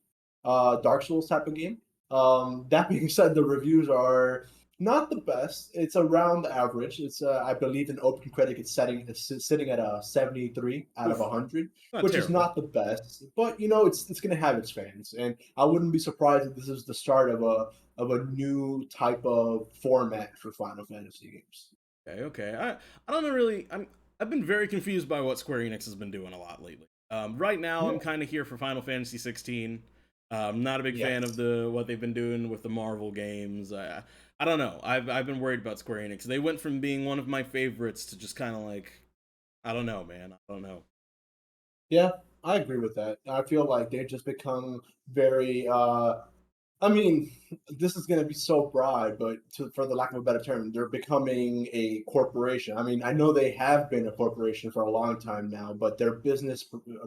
Dark Souls type of game. That being said, the reviews are not the best. It's around average. It's I believe in Open Critic it's sitting at a 73 out of 100, Not which is terrible. not the best. But it's going to have its fans, and I wouldn't be surprised if this is the start of a new type of format for Final Fantasy games. Okay. I don't know really. I've been very confused by what Square Enix has been doing a lot lately. Right now, I'm Yeah. kind of here for Final Fantasy 16. Not a big fan of Yes. what they've been doing with the Marvel games. I don't know. I've been worried about Square Enix. They went from being one of my favorites to just kind of I don't know, man. I don't know. Yeah, I agree with that. I feel like they've just become very I mean, this is going to be so broad, but for the lack of a better term, they're becoming a corporation. I mean, I know they have been a corporation for a long time now, but their business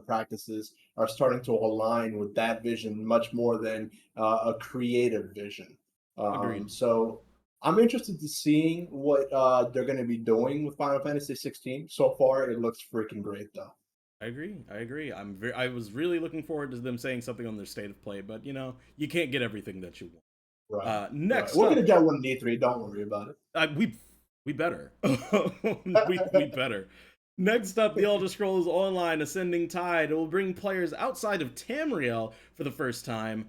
practices are starting to align with that vision much more than a creative vision. Agreed. So I'm interested to seeing what they're going to be doing with Final Fantasy 16. So far, it looks freaking great, though. I agree. I agree. I was really looking forward to them saying something on their state of play, but you can't get everything that you want. Right, right. Next We're going up, to get one in E3. Don't worry about it. We better. We better. Next up, The Elder Scrolls Online Ascending Tide. It will bring players outside of Tamriel for the first time.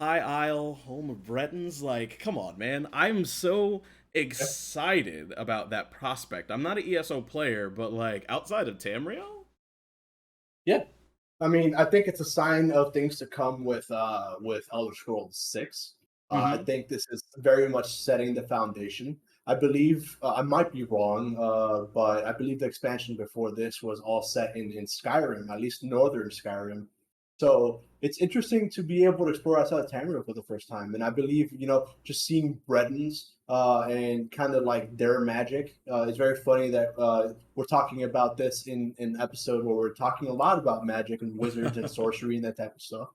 High Isle, home of Bretons. Come on, man. I'm so excited about that prospect. I'm not an ESO player, but outside of Tamriel? Yeah. I mean, I think it's a sign of things to come with Elder Scrolls 6. I Mm-hmm. think this is very much setting the foundation. I believe I might be wrong, but I believe the expansion before this was all set in Skyrim, at least northern Skyrim. So it's interesting to be able to explore outside of Tamriel for the first time. And I believe, just seeing Bretons and kind of like their magic. It's very funny that we're talking about this in an episode where we're talking a lot about magic and wizards and sorcery and that type of stuff.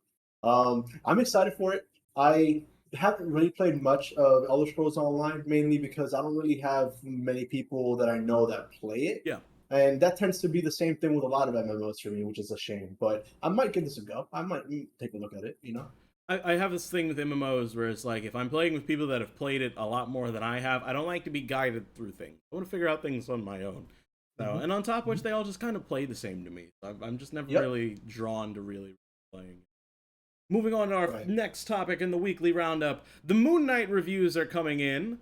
I'm excited for it. I haven't really played much of Elder Scrolls Online, mainly because I don't really have many people that I know that play it. Yeah. And that tends to be the same thing with a lot of MMOs for me, which is a shame. But I might give this a go. I might take a look at it. I have this thing with MMOs where it's like if I'm playing with people that have played it a lot more than I have, I don't like to be guided through things. I want to figure out things on my own. So, Hmm. and on top of which Hmm. they all just kind of play the same to me. I'm just never Yep. really drawn to really playing. Moving on to our Right. next topic in the weekly roundup, the Moon Knight reviews are coming in.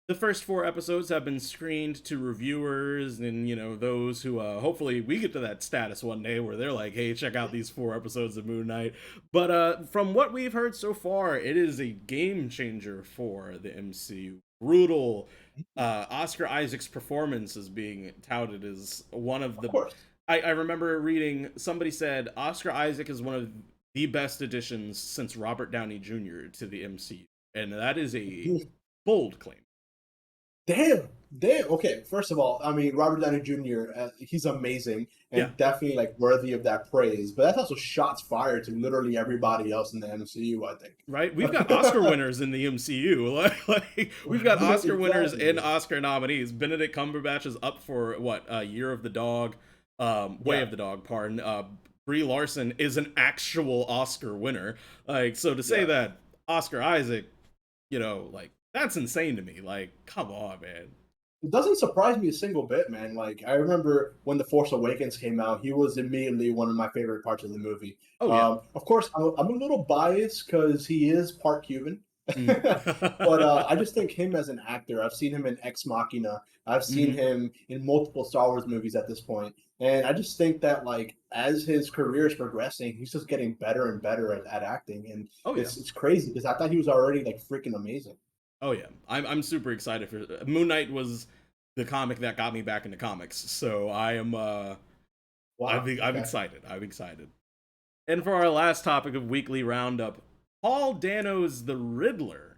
The first 4 episodes have been screened to reviewers and those who hopefully we get to that status one day where they're like, hey, check out these 4 episodes of Moon Knight. But from what we've heard so far, it is a game changer for the MCU. Brutal. Oscar Isaac's performance is being touted as one of Of the course. I remember reading somebody said Oscar Isaac is one of the best additions since Robert Downey Jr. to the MCU, and that is a bold claim. Damn, damn. Okay, first of all, I mean Robert Downey Jr. He's amazing Yeah, and definitely like worthy of that praise. But that's also shots fired to literally everybody else in the MCU. I right. We've got Oscar winners in the MCU. Like we've got think. Oscar winners and Exactly. Oscar nominees. Benedict Cumberbatch is up for what? Year of the Dog, Way Yeah. of the Dog. Pardon. Brie Larson is an actual Oscar winner. Like so to say Yeah. that Oscar Isaac, like that's insane to me. Like, come on, man. It doesn't surprise me a single bit, man. Like I remember when The Force Awakens came out, he was immediately one of my favorite parts of the movie. Oh yeah. Of course, I'm a little biased because he is part Cuban, Mm. but I just think him as an actor. I've seen him in Ex Machina. I've seen Hmm. him in multiple Star Wars movies at this point, and I just think that like as his career is progressing, he's just getting better and better at acting, and Oh yeah. it's crazy because I thought he was already like freaking amazing. Oh yeah. I'm super excited for Moon Knight was the comic that got me back into comics. So I am Wow. I'm Okay. excited. I'm excited. And for our last topic of weekly roundup, Paul Dano's The Riddler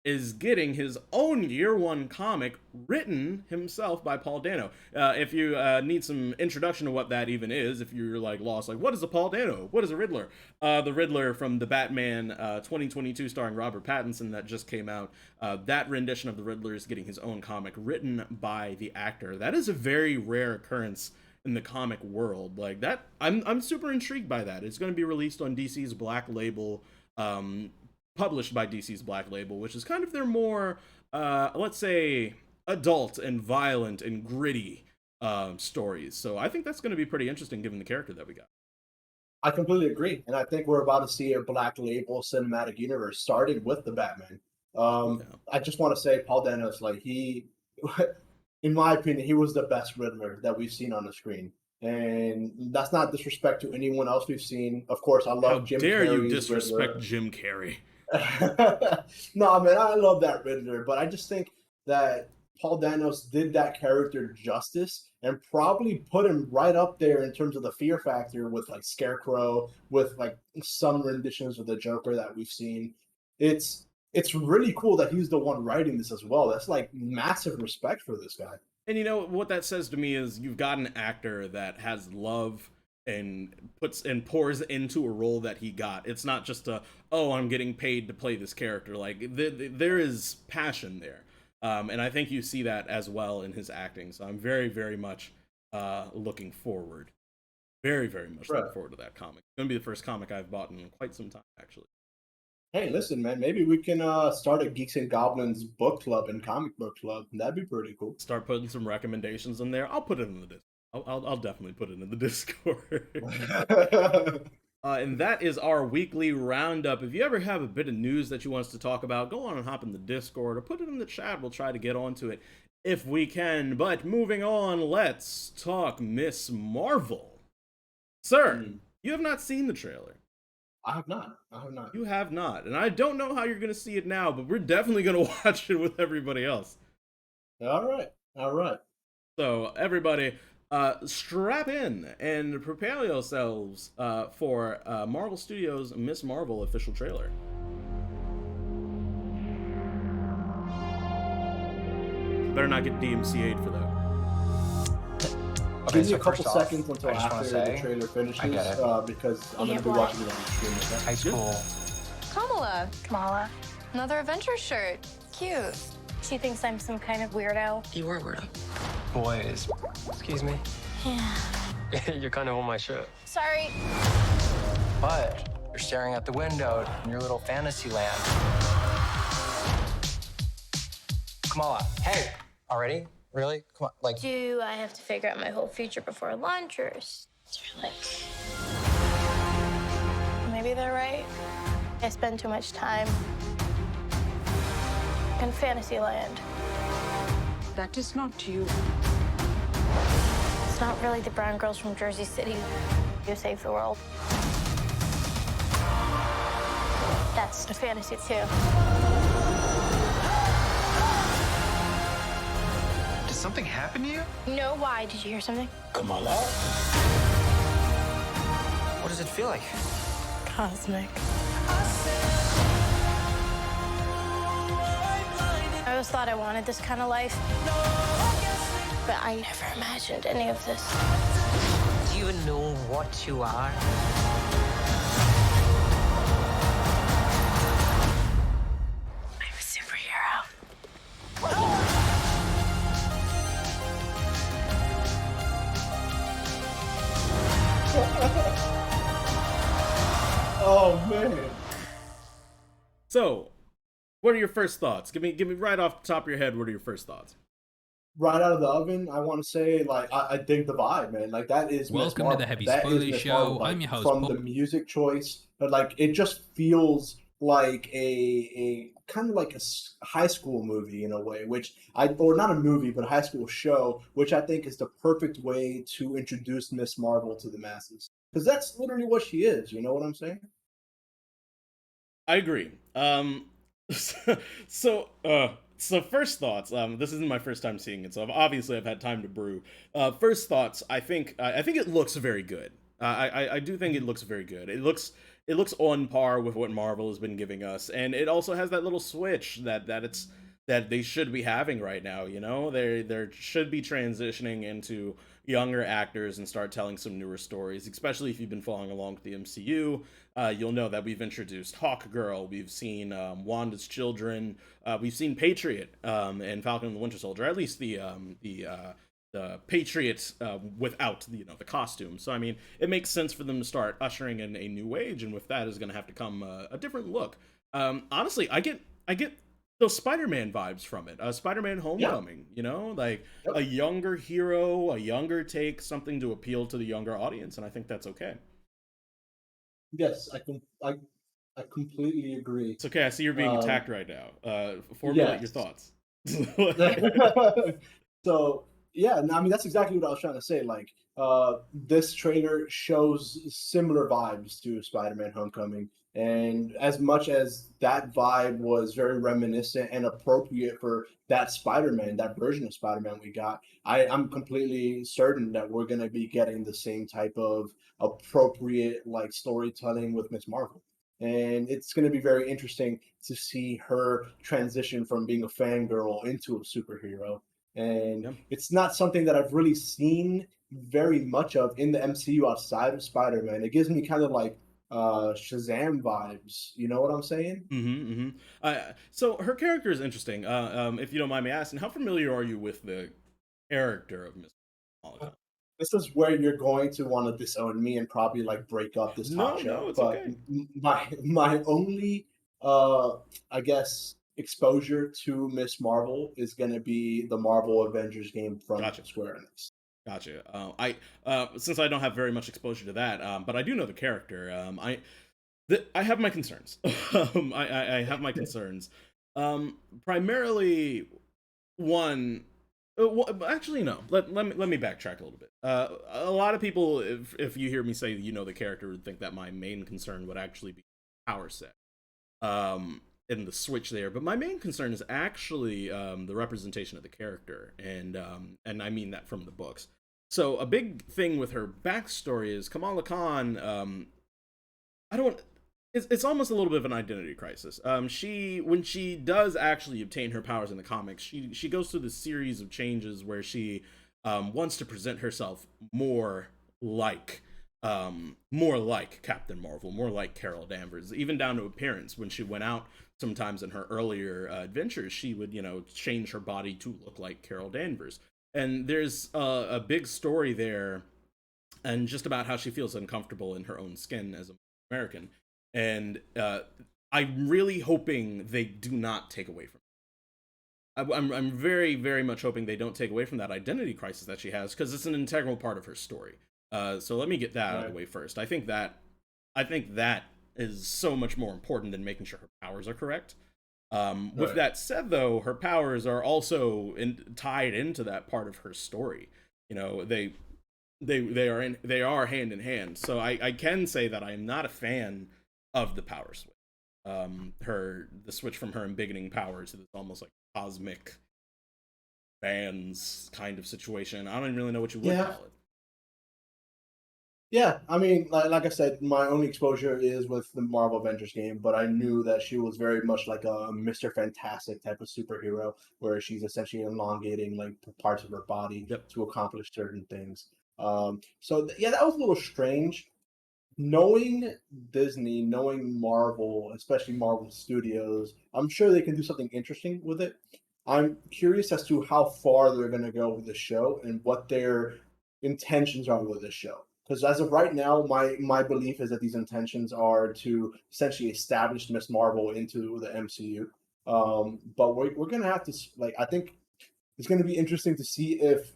is getting his own year one comic written himself by Paul Dano. If you need some introduction to what that even is, if you're like lost, like what is a Paul Dano? What is a Riddler? The Riddler from the Batman 2022 starring Robert Pattinson that just came out. That rendition of the Riddler is getting his own comic written by the actor. That is a very rare occurrence in the comic world. Like that, I'm super intrigued by that. It's going to be released on DC's Black Label. Published by DC's Black Label, which is kind of their more, let's say, adult and violent and gritty stories. So I think that's going to be pretty interesting given the character that we got. I completely agree, and I think we're about to see a Black Label cinematic universe starting with the Batman. Yeah. I just want to say, Paul Dano's like he, in my opinion, he was the best Riddler that we've seen on the screen, and that's not disrespect to anyone else we've seen. Of course, I How love Jim dare you Carrey's disrespect Riddler. Jim Carrey? No, man, I love that Riddler, but I just think that Paul Danos did that character justice and probably put him right up there in terms of the fear factor with like Scarecrow, with like some renditions of the Joker that we've seen. It's really cool that he's the one writing this as well. That's like massive respect for this guy. And what that says to me is you've got an actor that has love and puts and pours into a role that he got. It's not just a I'm getting paid to play this character. Like there is passion there, and I think you see that as well in his acting. So I'm very very much looking forward, very very much looking Right. forward to that comic. It's gonna be the first comic I've bought in quite some time actually. Hey, listen, man, maybe we can start a Geeks and Goblins book club and comic book club. That'd be pretty cool. Start putting some recommendations in there. I'll put it in the Discord. I'll definitely put it in the Discord. And that is our weekly roundup. If you ever have a bit of news that you want us to talk about, go on and hop in the Discord or put it in the chat. We'll try to get onto it if we can. But moving on, let's talk Miss Marvel. Sir, Hmm. you have not seen the trailer. I have not. I have not. You have not. And I don't know how you're going to see it now, but we're definitely going to watch it with everybody else. All right. All right. So, everybody, Strap in and prepare yourselves for Marvel Studios' Miss Marvel official trailer. Better not get DMCA'd for that. Okay, give me a couple seconds until after the trailer finishes, because I'm going to be watching it on the stream. Okay? High school. Kamala. Another Avengers shirt. Cute. She thinks I'm some kind of weirdo. You are weirdo. Boys. Excuse me. Yeah. You're kind of on my shirt. Sorry. But you're staring out the window in your little fantasy land. Kamala, hey! Already? Really? Come on, like... Do I have to figure out my whole future before lunch, or is there like... Maybe they're right. I spend too much time in fantasy land. That is not you. It's not really the brown girls from Jersey City who save the world. That's a fantasy too. Did something happen to you? No, why? Did you hear something? Kamala? What does it feel like? Cosmic. I always thought I wanted this kind of life, but I never imagined any of this. Do you even know what you are? I'm a superhero. Oh, man. So, what are your first thoughts? Give me right off the top of your head. What are your first thoughts? Right out of the oven, I want to say, like, I dig the vibe, man. Like, that is Welcome to the Heavy That is Spoilers Miss Show. Marvel, like, I'm your host, from Paul. the music choice, but like, it just feels like a kind of like a high school movie in a way, or not a movie, but a high school show, which I think is the perfect way to introduce Miss Marvel to the masses, because that's literally what she is. You know what I'm saying? I agree. So first thoughts. This isn't my first time seeing it, so obviously I've had time to brew. First thoughts. I think it looks very good. I do think it looks very good. It looks on par with what Marvel has been giving us, and it also has that little switch that they should be having right now. You know, they should be transitioning into younger actors and start telling some newer stories, especially if you've been following along with the MCU. You'll know that we've introduced Hawkgirl, we've seen Wanda's children, we've seen Patriot and Falcon and the Winter Soldier, at least the Patriot without the costume. So I mean, it makes sense for them to start ushering in a new age, and with that is going to have to come a different look. Honestly, I get those Spider-Man vibes from it. Spider-Man Homecoming, like a younger hero, a younger take, something to appeal to the younger audience, and I think that's okay. Yes, I completely agree. It's okay. I see you're being attacked right now. Formulate your thoughts. So yeah, I mean that's exactly what I was trying to say. Like, this trailer shows similar vibes to Spider-Man: Homecoming, and as much as that vibe was very reminiscent and appropriate for that Spider-Man, that version of Spider-Man we got, I'm completely certain that we're gonna be getting the same type of appropriate like storytelling with Miss Marvel. And it's going to be very interesting to see her transition from being a fangirl into a superhero. And Yeah. it's not something that I've really seen very much of in the MCU outside of Spider-Man. It gives me kind of like Shazam vibes. You know what I'm saying? So her character is interesting. If you don't mind me asking, how familiar are you with the character of Miss Marvel? This is where you're going to want to disown me and probably like break up this talk show. No, it's but okay. my only I guess exposure to Miss Marvel is going to be the Marvel Avengers game from Square Enix. Gotcha. Since I don't have very much exposure to that, but I do know the character. I have my concerns. I have my concerns. Primarily, one. Well, actually, no. Let me backtrack a little bit. A lot of people, if you hear me say the character, would think that my main concern would actually be power set, and the switch there. But my main concern is actually the representation of the character, and I mean that from the books. So a big thing with her backstory is Kamala Khan. I don't. It's almost a little bit of an identity crisis. When she does actually obtain her powers in the comics, she goes through this series of changes where she wants to present herself like more like Captain Marvel, more like Carol Danvers, even down to appearance. When she went out, sometimes in her earlier adventures, she would change her body to look like Carol Danvers. And there's a big story there, and just about how she feels uncomfortable in her own skin as an American. And I'm really hoping they do not take away from it. I'm very, very much hoping they don't take away from that identity crisis that she has, because it's an integral part of her story. So let me get that out of the way first. I think that is so much more important than making sure her powers are correct. With that said, though, her powers are also tied into that part of her story. They are hand in hand. So I can say that I am not a fan of the power switch. The switch from her embiggening powers to this almost like cosmic bands kind of situation. I don't even really know what you would call it. Yeah, I mean, like I said, my only exposure is with the Marvel Avengers game, but I knew that she was very much like a Mr. Fantastic type of superhero, where she's essentially elongating like parts of her body to accomplish certain things. Yeah, that was a little strange. Knowing Disney, knowing Marvel, especially Marvel Studios, I'm sure they can do something interesting with it. I'm curious as to how far they're going to go with the show and what their intentions are with this show. Because as of right now, my belief is that these intentions are to essentially establish Miss Marvel into the MCU. But we're going to have to, like, I think it's going to be interesting to see if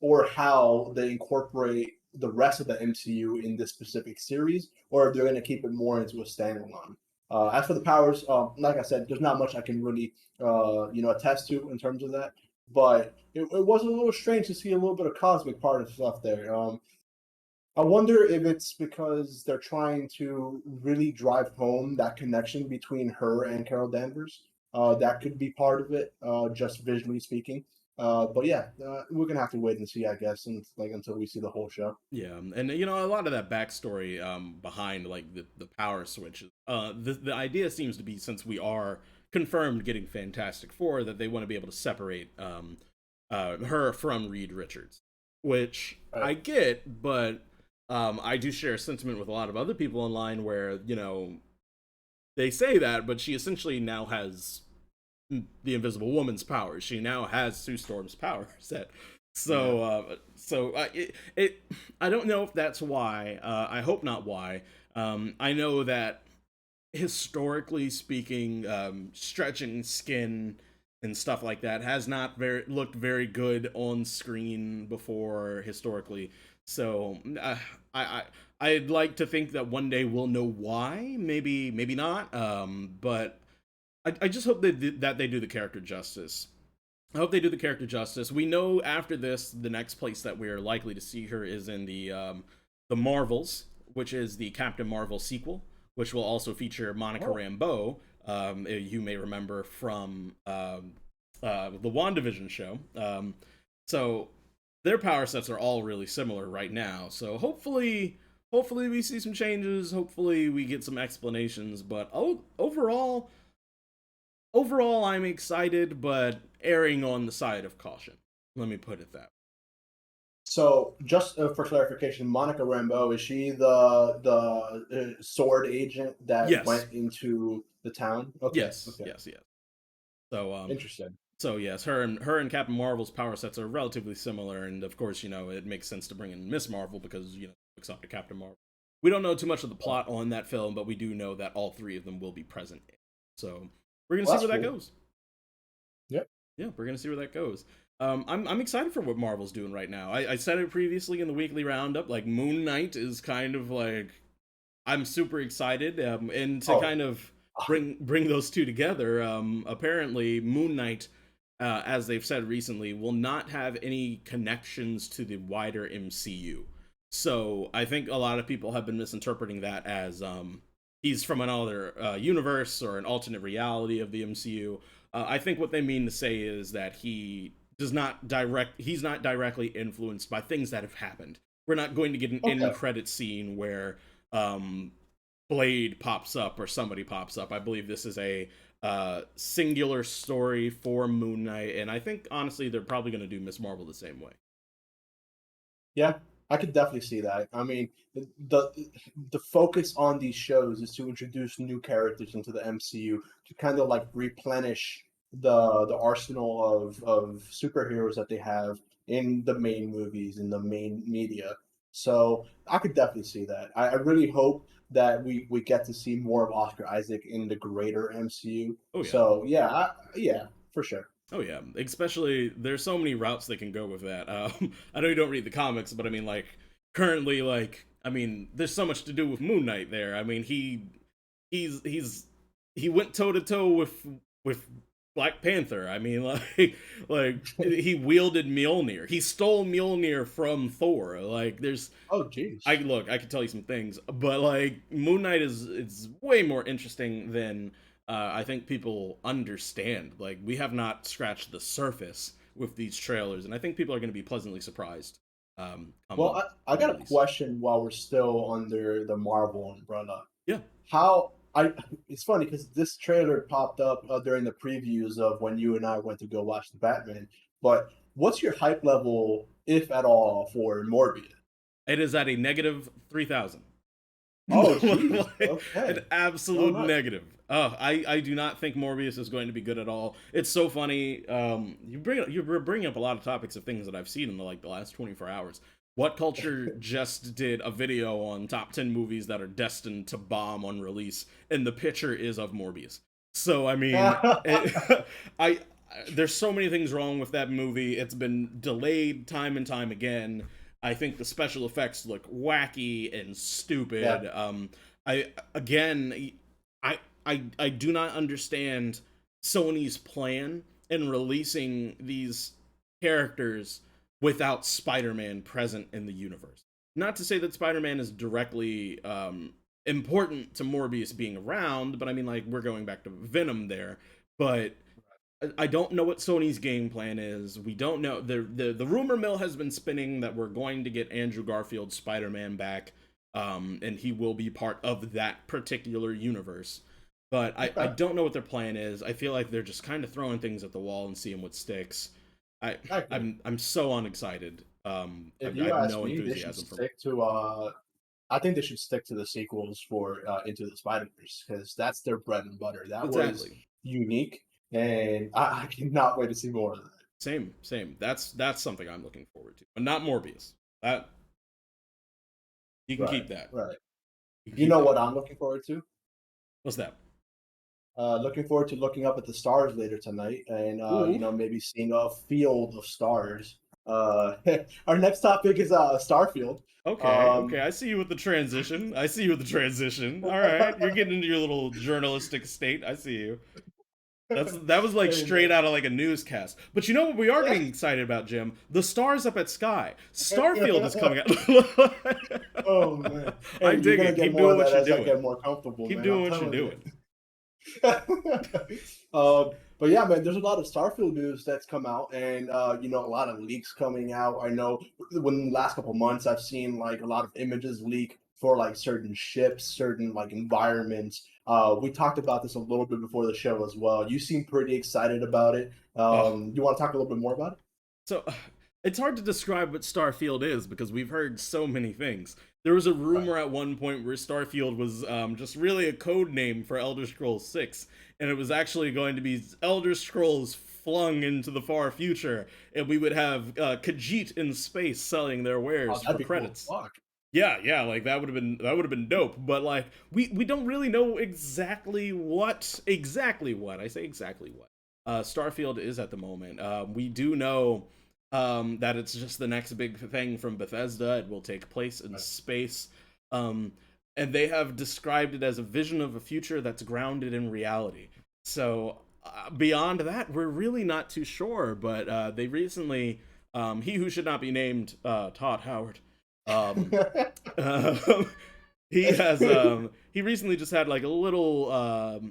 or how they incorporate the rest of the MCU in this specific series, or if they're going to keep it more into a standalone. As for the powers, like I said, there's not much I can really, attest to in terms of that. But it was a little strange to see a little bit of cosmic part of stuff there. I wonder if it's because they're trying to really drive home that connection between her and Carol Danvers. That could be part of it, just visually speaking. But yeah, we're gonna have to wait and see, I guess, and until we see the whole show. Yeah, and a lot of that backstory behind like the power switches. The idea seems to be, since we are confirmed getting Fantastic Four, that they want to be able to separate her from Reed Richards, which I get, but I do share a sentiment with a lot of other people online where they say that, but she essentially now has the Invisible Woman's powers. She now has Sue Storm's power set. So, I don't know if that's why. I hope not why. I know that historically speaking, stretching skin and stuff like that has not looked very good on screen before historically. So, I'd like to think that one day we'll know why. Maybe not. But I just hope that they do the character justice. I hope they do the character justice. We know after this, the next place that we're likely to see her is in the Marvels, which is the Captain Marvel sequel, which will also feature Monica Rambeau. You may remember from the WandaVision show. So their power sets are all really similar right now. So hopefully we see some changes. Hopefully we get some explanations. But overall, I'm excited, but erring on the side of caution. Let me put it that way. So, just for clarification, Monica Rambeau, is she the sword agent that went into the town? Okay. Yes. So, interesting. So yes, her and Captain Marvel's power sets are relatively similar, and of course, it makes sense to bring in Miss Marvel because it looks up to Captain Marvel. We don't know too much of the plot on that film, but we do know that all three of them will be present. So we're gonna see where that goes. Yep. Yeah, we're gonna see where that goes. I'm excited for what Marvel's doing right now. I said it previously in the weekly roundup. Like Moon Knight is kind of like, I'm super excited, and to kind of bring those two together. Apparently, Moon Knight, as they've said recently, will not have any connections to the wider MCU. So I think a lot of people have been misinterpreting that as he's from another universe or an alternate reality of the MCU. I think what they mean to say is that he he's not directly influenced by things that have happened. We're not going to get an Okay. end credit scene where Blade pops up or somebody pops up. I believe this is a singular story for Moon Knight, and I think honestly they're probably going to do Miss Marvel the same way. Yeah, I could definitely see that. I mean, the focus on these shows is to introduce new characters into the MCU to kind of like replenish the arsenal of superheroes that they have in the main movies, in the main media. So I could definitely see that. I really hope that we get to see more of Oscar Isaac in the greater MCU. Oh yeah. So yeah, yeah, for sure. Oh yeah, especially there's so many routes they can go with that. I know you don't read the comics, but I mean, like currently, like I mean, there's so much to do with Moon Knight there. I mean, he went toe to toe with Black Panther. I mean, like he wielded Mjolnir. He stole Mjolnir from Thor. Like there's Oh, jeez. I could tell you some things, but like Moon Knight is it's way more interesting than I think people understand. Like we have not scratched the surface with these trailers, and I think people are going to be pleasantly surprised. Well, I got a release. question while we're still under the Marvel umbrella. Yeah. How I It's funny because this trailer popped up during the previews of when you and I went to go watch the Batman. But what's your hype level, if at all, for Morbius? It is at a negative 3,000. Oh, jeez. Like, Okay. an absolute nice. negative. Oh, I do not think Morbius is going to be good at all. It's so funny. You're bringing up a lot of topics of things that I've seen in the last 24 hours. What Culture just did a video on top 10 movies that are destined to bomb on release, and the picture is of Morbius. So I mean, I there's so many things wrong with that movie. It's been delayed time and time again. I think the special effects look wacky and stupid. Yeah. I again, I do not understand Sony's plan in releasing these characters without Spider-Man present in the universe. Not to say that Spider-Man is directly important to Morbius being around, but I mean, like, we're going back to Venom there. But I don't know what Sony's game plan is. We don't know. The rumor mill has been spinning that we're going to get Andrew Garfield's Spider-Man back, and he will be part of that particular universe. But I don't know what their plan is. I feel like they're just kind of throwing things at the wall and seeing what sticks. I'm so unexcited. If I you have ask no me, they should enthusiasm for. stick to. I think they should stick to the sequels for Into the Spider-Verse because that's their bread and butter. That was Exactly. unique, and I cannot wait to see more of that. Same. That's something I'm looking forward to, but not Morbius. That you can keep that. Right. You, You know what I'm looking forward to? What's that? Looking forward to looking up at the stars later tonight, and Ooh. maybe seeing a field of stars. Our next topic is Starfield. Okay. I see you with the transition. All right, you're getting into your little journalistic state. I see you. That was like Hey, straight man. out of like a newscast. But you know what we are getting excited about, Jim? The stars up at Sky. Starfield is coming out. Oh man! I Hey, you're dig gonna it. get Keep more doing of what that you're as I get doing. more comfortable, Keep man. doing I'm what you're telling doing. you. But yeah, man, there's a lot of Starfield news that's come out, and a lot of leaks coming out. I know within the last couple months, I've seen like a lot of images leak for like certain ships, certain like environments. We talked about this a little bit before the show as well. You seem pretty excited about it. Oh, You want to talk a little bit more about it? so it's hard to describe what Starfield is because we've heard so many things. There was a Right. rumor at one point where Starfield was just really a code name for Elder Scrolls 6, and it was actually going to be Elder Scrolls flung into the far future, and we would have Khajiit in space selling their Oh, wares that'd for be cool. credits. Fuck. Yeah, like that would have been dope. But like we don't really know exactly what I say exactly what Starfield is at the moment. We do know that it's just the next big thing from Bethesda. It will take place in space, um, and they have described it as a vision of a future that's grounded in reality. So beyond that, we're really not too sure. But they recently, he who should not be named, Todd Howard. Um, um, he recently just had like a little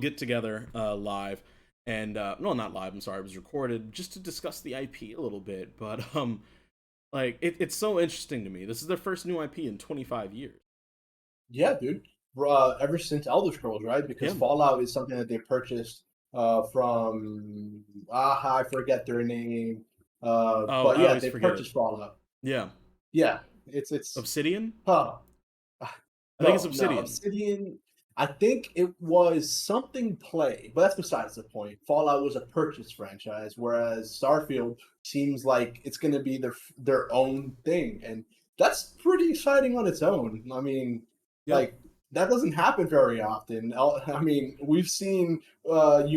get together live, and no, not live. I'm sorry, it was recorded just to discuss the IP a little bit. But like it's so interesting to me. This is their first new IP in 25 years. Yeah, dude. Ever since Elder Scrolls, right? Because Yeah. Fallout is something that they purchased from I forget their name. Oh, But I yeah, always they forget it. purchased Fallout. Yeah, Yeah, it's Obsidian. huh. I think it's No, Obsidian. Obsidian. I think it was something play, but that's besides the point. Fallout was a purchase franchise, whereas Starfield seems like it's going to be their own thing, and that's pretty exciting on its own. I mean, Yeah, like that doesn't happen very often. I mean, we've seen, Todd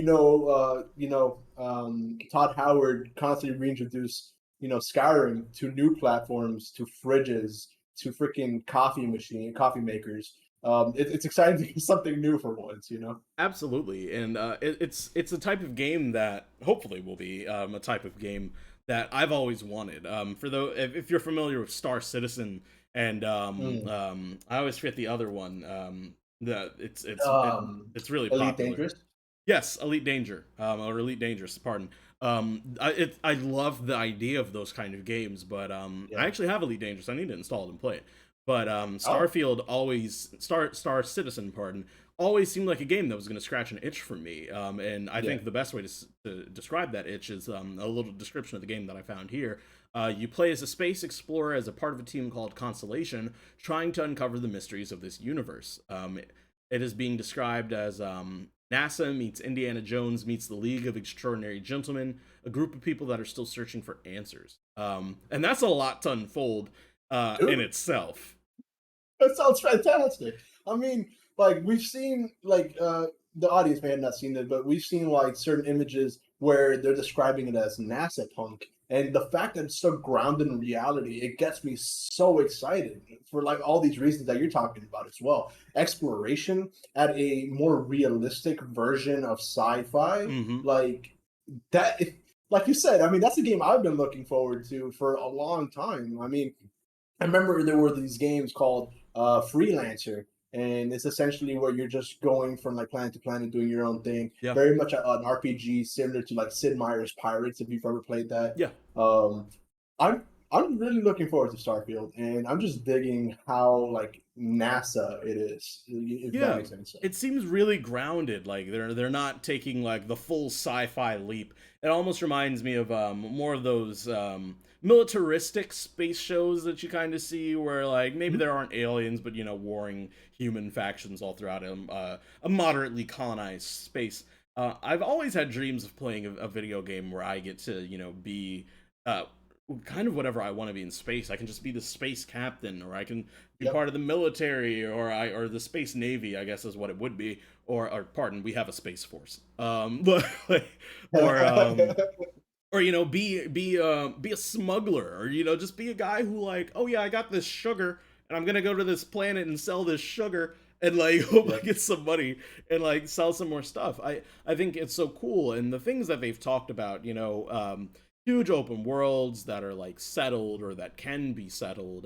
Howard constantly reintroduce, Skyrim to new platforms, to fridges, to freaking coffee makers. It's exciting to get something new for once, you know. absolutely, and it's a type of game that hopefully will be a type of game that I've always wanted. For though, if you're familiar with Star Citizen and Mm. I always forget the other one. The Um, it's really Elite popular. Dangerous. Yes, Elite Danger, or Elite Dangerous, pardon. I love the idea of those kind of games, but I Yeah. actually have Elite Dangerous. I need to install it and play it. But Oh, Star Citizen, pardon, always seemed like a game that was going to scratch an itch for me. And I yeah. think the best way to describe that itch is a little description of the game that I found here. You play as a space explorer as a part of a team called Constellation, trying to uncover the mysteries of this universe. It is being described as NASA meets Indiana Jones meets the League of Extraordinary Gentlemen, a group of people that are still searching for answers. And that's a lot to unfold in Dude, itself. that sounds fantastic. I mean, like we've seen the audience may have not seen it, but we've seen like certain images where they're describing it as NASA punk. And the fact that it's so grounded in reality, it gets me so excited for like all these reasons that you're talking about as well. Exploration at a more realistic version of sci-fi, Hmm. like that like you said, I mean that's a game I've been looking forward to for a long time. I mean, I remember there were these games called Freelancer, and it's essentially where you're just going from like planet to planet doing your own thing. Yeah, Very much an RPG similar to like Sid Meier's Pirates, if you've ever played that. yeah, Um, I'm I'm really looking forward to Starfield, and I'm just digging how like NASA it is, if that yeah. makes any sense. It seems really grounded. Like they're not taking like the full sci-fi leap. It almost reminds me of more of those militaristic space shows that you kind of see, where like maybe Mhm. there aren't aliens, but warring human factions all throughout a moderately colonized space. I've always had dreams of playing a video game where I get to be uh, kind of whatever I want to be in space. I can just be the space captain, or I can be Yep. part of the military, or the space navy, I guess is what it would be. Or pardon, we have a space force. But or or be a smuggler, or just be a guy who like, oh yeah, I got this sugar and I'm gonna go to this planet and sell this sugar and like hope I Yep. get some money and like sell some more stuff. I think it's so cool, and the things that they've talked about, huge open worlds that are like settled or that can be settled.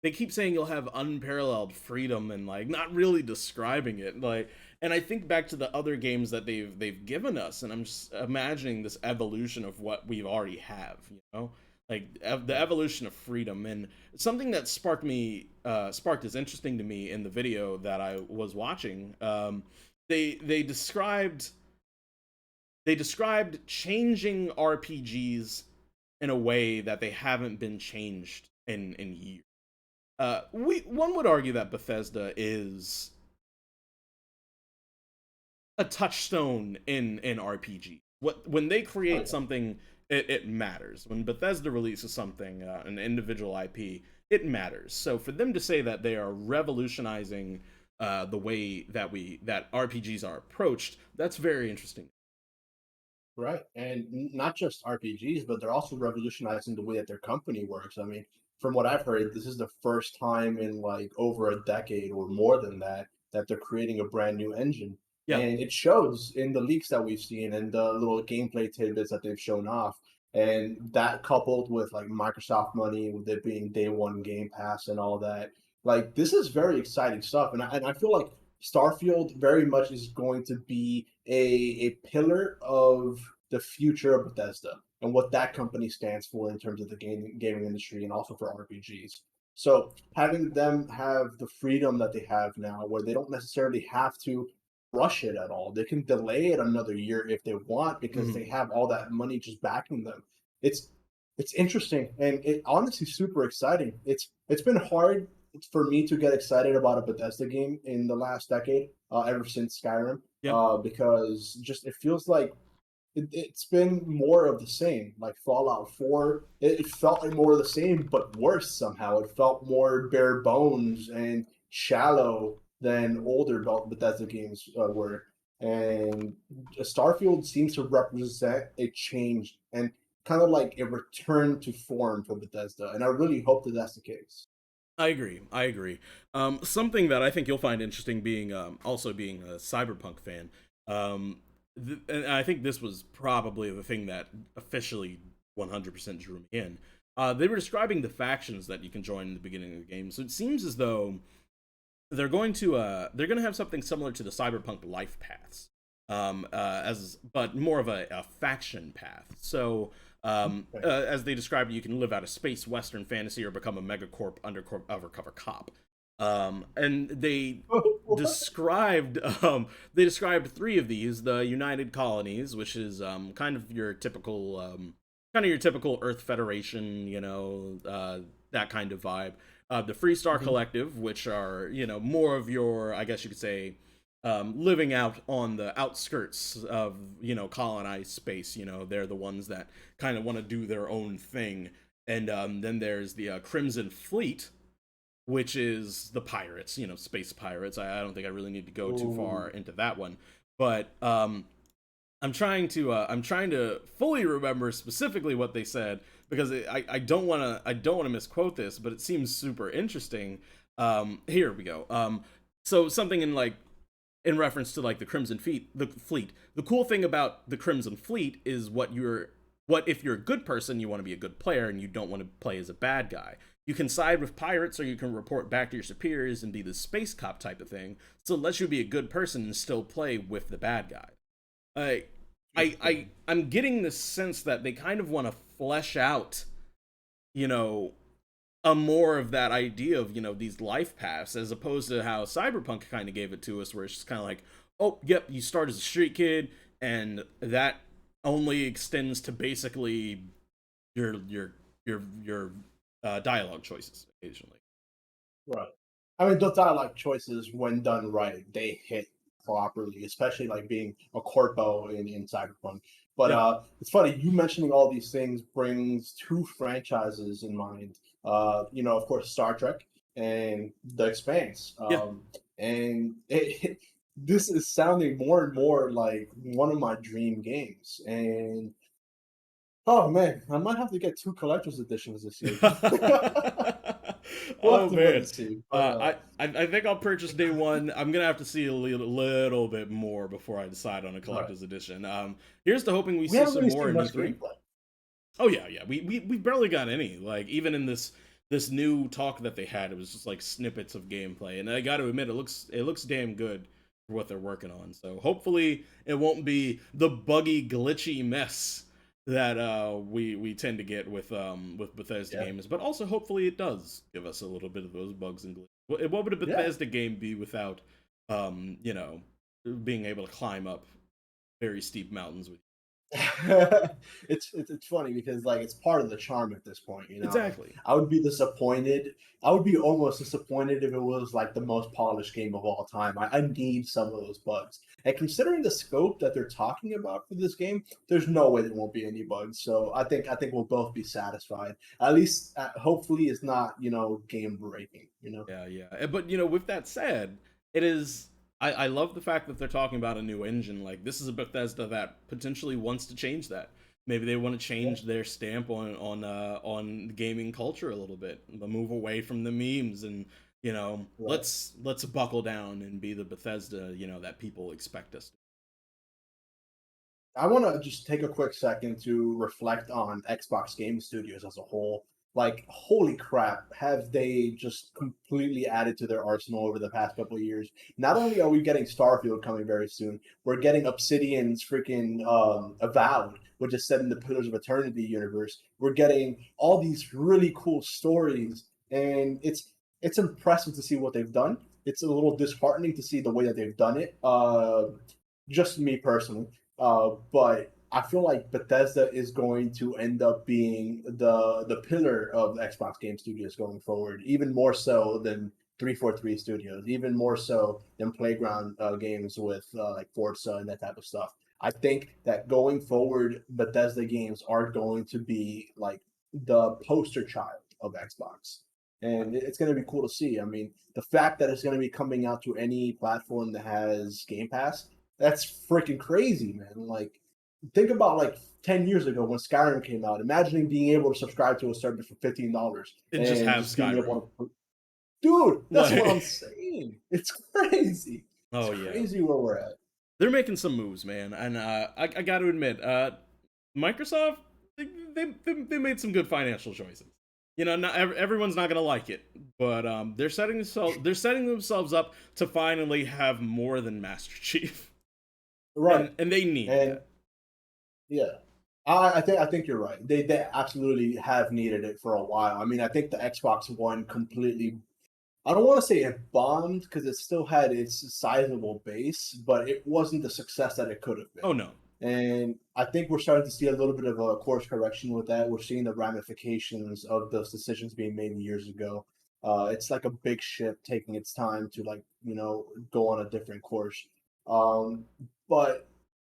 They keep saying you'll have unparalleled freedom and like not really describing it. Like, and I think back to the other games that they've given us, and I'm just imagining this evolution of what we already have. Like the evolution of freedom, and something that sparked as interesting to me in the video that I was watching. They described changing RPGs in a way that they haven't been changed in years. One would argue that Bethesda is a touchstone in RPG. When they Oh create yeah. something, it matters. When Bethesda releases something, an individual IP, it matters. So for them to say that they are revolutionizing the way that RPGs are approached, that's very interesting. Right. And not just RPGs, but they're also revolutionizing the way that their company works. I mean, from what I've heard, this is the first time in like over a decade or more than that that they're creating a brand new engine. Yeah, And it shows in the leaks that we've seen and the little gameplay tidbits that they've shown off. And that coupled with like Microsoft money, with it being day one Game Pass and all that, like this is very exciting stuff. And I feel like Starfield very much is going to be a pillar of the future of Bethesda and what that company stands for in terms of the gaming industry and also for RPGs. So having them have the freedom that they have now, where they don't necessarily have to rush it at all. They can delay it another year if they want because Mhm. they have all that money just backing them. It's it's interesting and it honestly super exciting. It's been hard for me to get excited about a Bethesda game in the last decade, ever since Skyrim, Yeah, because just it feels like it's been more of the same. Like Fallout 4, it felt like more of the same, but worse somehow. It felt more bare bones and shallow than older Bethesda games were. And Starfield seems to represent a change and kind of like a return to form for Bethesda. And I really hope that that's the case. I agree. I agree. Something that I think you'll find interesting, being also being a Cyberpunk fan. And I think this was probably the thing that officially 100% drew me in. They were describing the factions that you can join in the beginning of the game. So it seems as though they're going to have something similar to the Cyberpunk life paths, as but more of a faction path. So as they described, you can live out a space western fantasy or become a megacorp undercover cop. And described they described three of these: the United Colonies, which is kind of your typical Earth Federation, that kind of vibe. The Freestar Mhm. Collective, which are more of your, I guess you could say, living out on the outskirts of colonized space. They're the ones that kind of want to do their own thing. And then there's the Crimson Fleet, which is the pirates, space pirates. I don't think I really need to go too far Ooh. into that one, but I'm trying to fully remember specifically what they said, because I don't want to misquote this, but it seems super interesting. Here we go. So something in reference to like the Crimson Fleet. The cool thing about the Crimson Fleet is what if you're a good person, you want to be a good player and you don't want to play as a bad guy. You can side with pirates, or you can report back to your superiors and be the space cop type of thing. So it lets you be a good person and still play with the bad guy. I I'm getting the sense that they kind of want to flesh out, you know, a more of that idea of these life paths, as opposed to how Cyberpunk kind of gave it to us, where it's just kind of like, oh, yep, you start as a street kid, and that only extends to basically your dialogue choices occasionally. Right. I mean, those dialogue choices, when done right, they hit properly, especially like being a corpo in Cyberpunk. But Yeah, it's funny, you mentioning all these things brings two franchises in mind. Of course, Star Trek and The Expanse. yeah. And this is sounding more and more like one of my dream games. And oh man, I might have to get two collector's editions this year. We'll have Oh to wait man, and see. But I think I'll purchase day one. I'm gonna have to see a little bit more before I decide on a right. collector's edition. Here's to hoping we We see haven't some really more seen in much E3. gameplay. Oh yeah, yeah. We barely got any. Like, even in this new talk that they had, it was just like snippets of gameplay, and I got to admit, it looks damn good for what they're working on. So hopefully, it won't be the buggy, glitchy mess that we tend to get with Bethesda Yeah. games. But also, hopefully, it does give us a little bit of those bugs and glitches. What would a Yeah. Bethesda game be without being able to climb up very steep mountains with It's funny because like it's part of the charm at this point, Like exactly. I would be disappointed. I would be almost disappointed if it was like the most polished game of all time. I need some of those bugs. And considering the scope that they're talking about for this game, there's no way there won't be any bugs. So I think we'll both be satisfied. At least hopefully it's not, game breaking. Yeah, yeah. But with that said, it is. I love the fact that they're talking about a new engine. Like, this is a Bethesda that potentially wants to change that. Maybe they want to Yeah. change their stamp on gaming culture a little bit, move away from the memes, and Right. let's buckle down and be the Bethesda that people expect us to. I want to just take a quick second to reflect on Xbox Game Studios as a whole. like, holy crap, have they just completely added to their arsenal over the past couple of years? Not only are we getting Starfield coming very soon, we're getting Obsidian's freaking Avowed, which is set in the Pillars of Eternity universe. We're getting all these really cool stories, and it's impressive to see what they've done. It's a little disheartening to see the way that they've done it. Just me personally, but I feel like Bethesda is going to end up being the pillar of Xbox Game Studios going forward, even more so than 343 Studios, even more so than Playground games with like Forza and that type of stuff. I think that going forward, Bethesda games are going to be like the poster child of Xbox. And it's going to be cool to see. I mean, the fact that it's going to be coming out to any platform that has Game Pass, that's freaking crazy, man. Like, think about like 10 years ago when Skyrim came out, imagining being able to subscribe to a service for $15 And just and have just being Skyrim. able to, dude, that's what I'm Like, saying. It's crazy. It's oh yeah, crazy where we're at. they're making some moves, man, and I got to admit, Microsoft they made some good financial choices. You know, not everyone's not gonna like it, but they're setting themselves up to finally have more than Master Chief, Right. and they need And that. yeah. I think you're right. They absolutely have needed it for a while. I mean, I think the Xbox One completely, I don't want to say it bombed because it still had its sizable base, but it wasn't the success that it could have been. Oh no, And I think we're starting to see a little bit of a course correction with that. We're seeing the ramifications of those decisions being made years ago. It's like a big ship taking its time to like, go on a different course. Um, but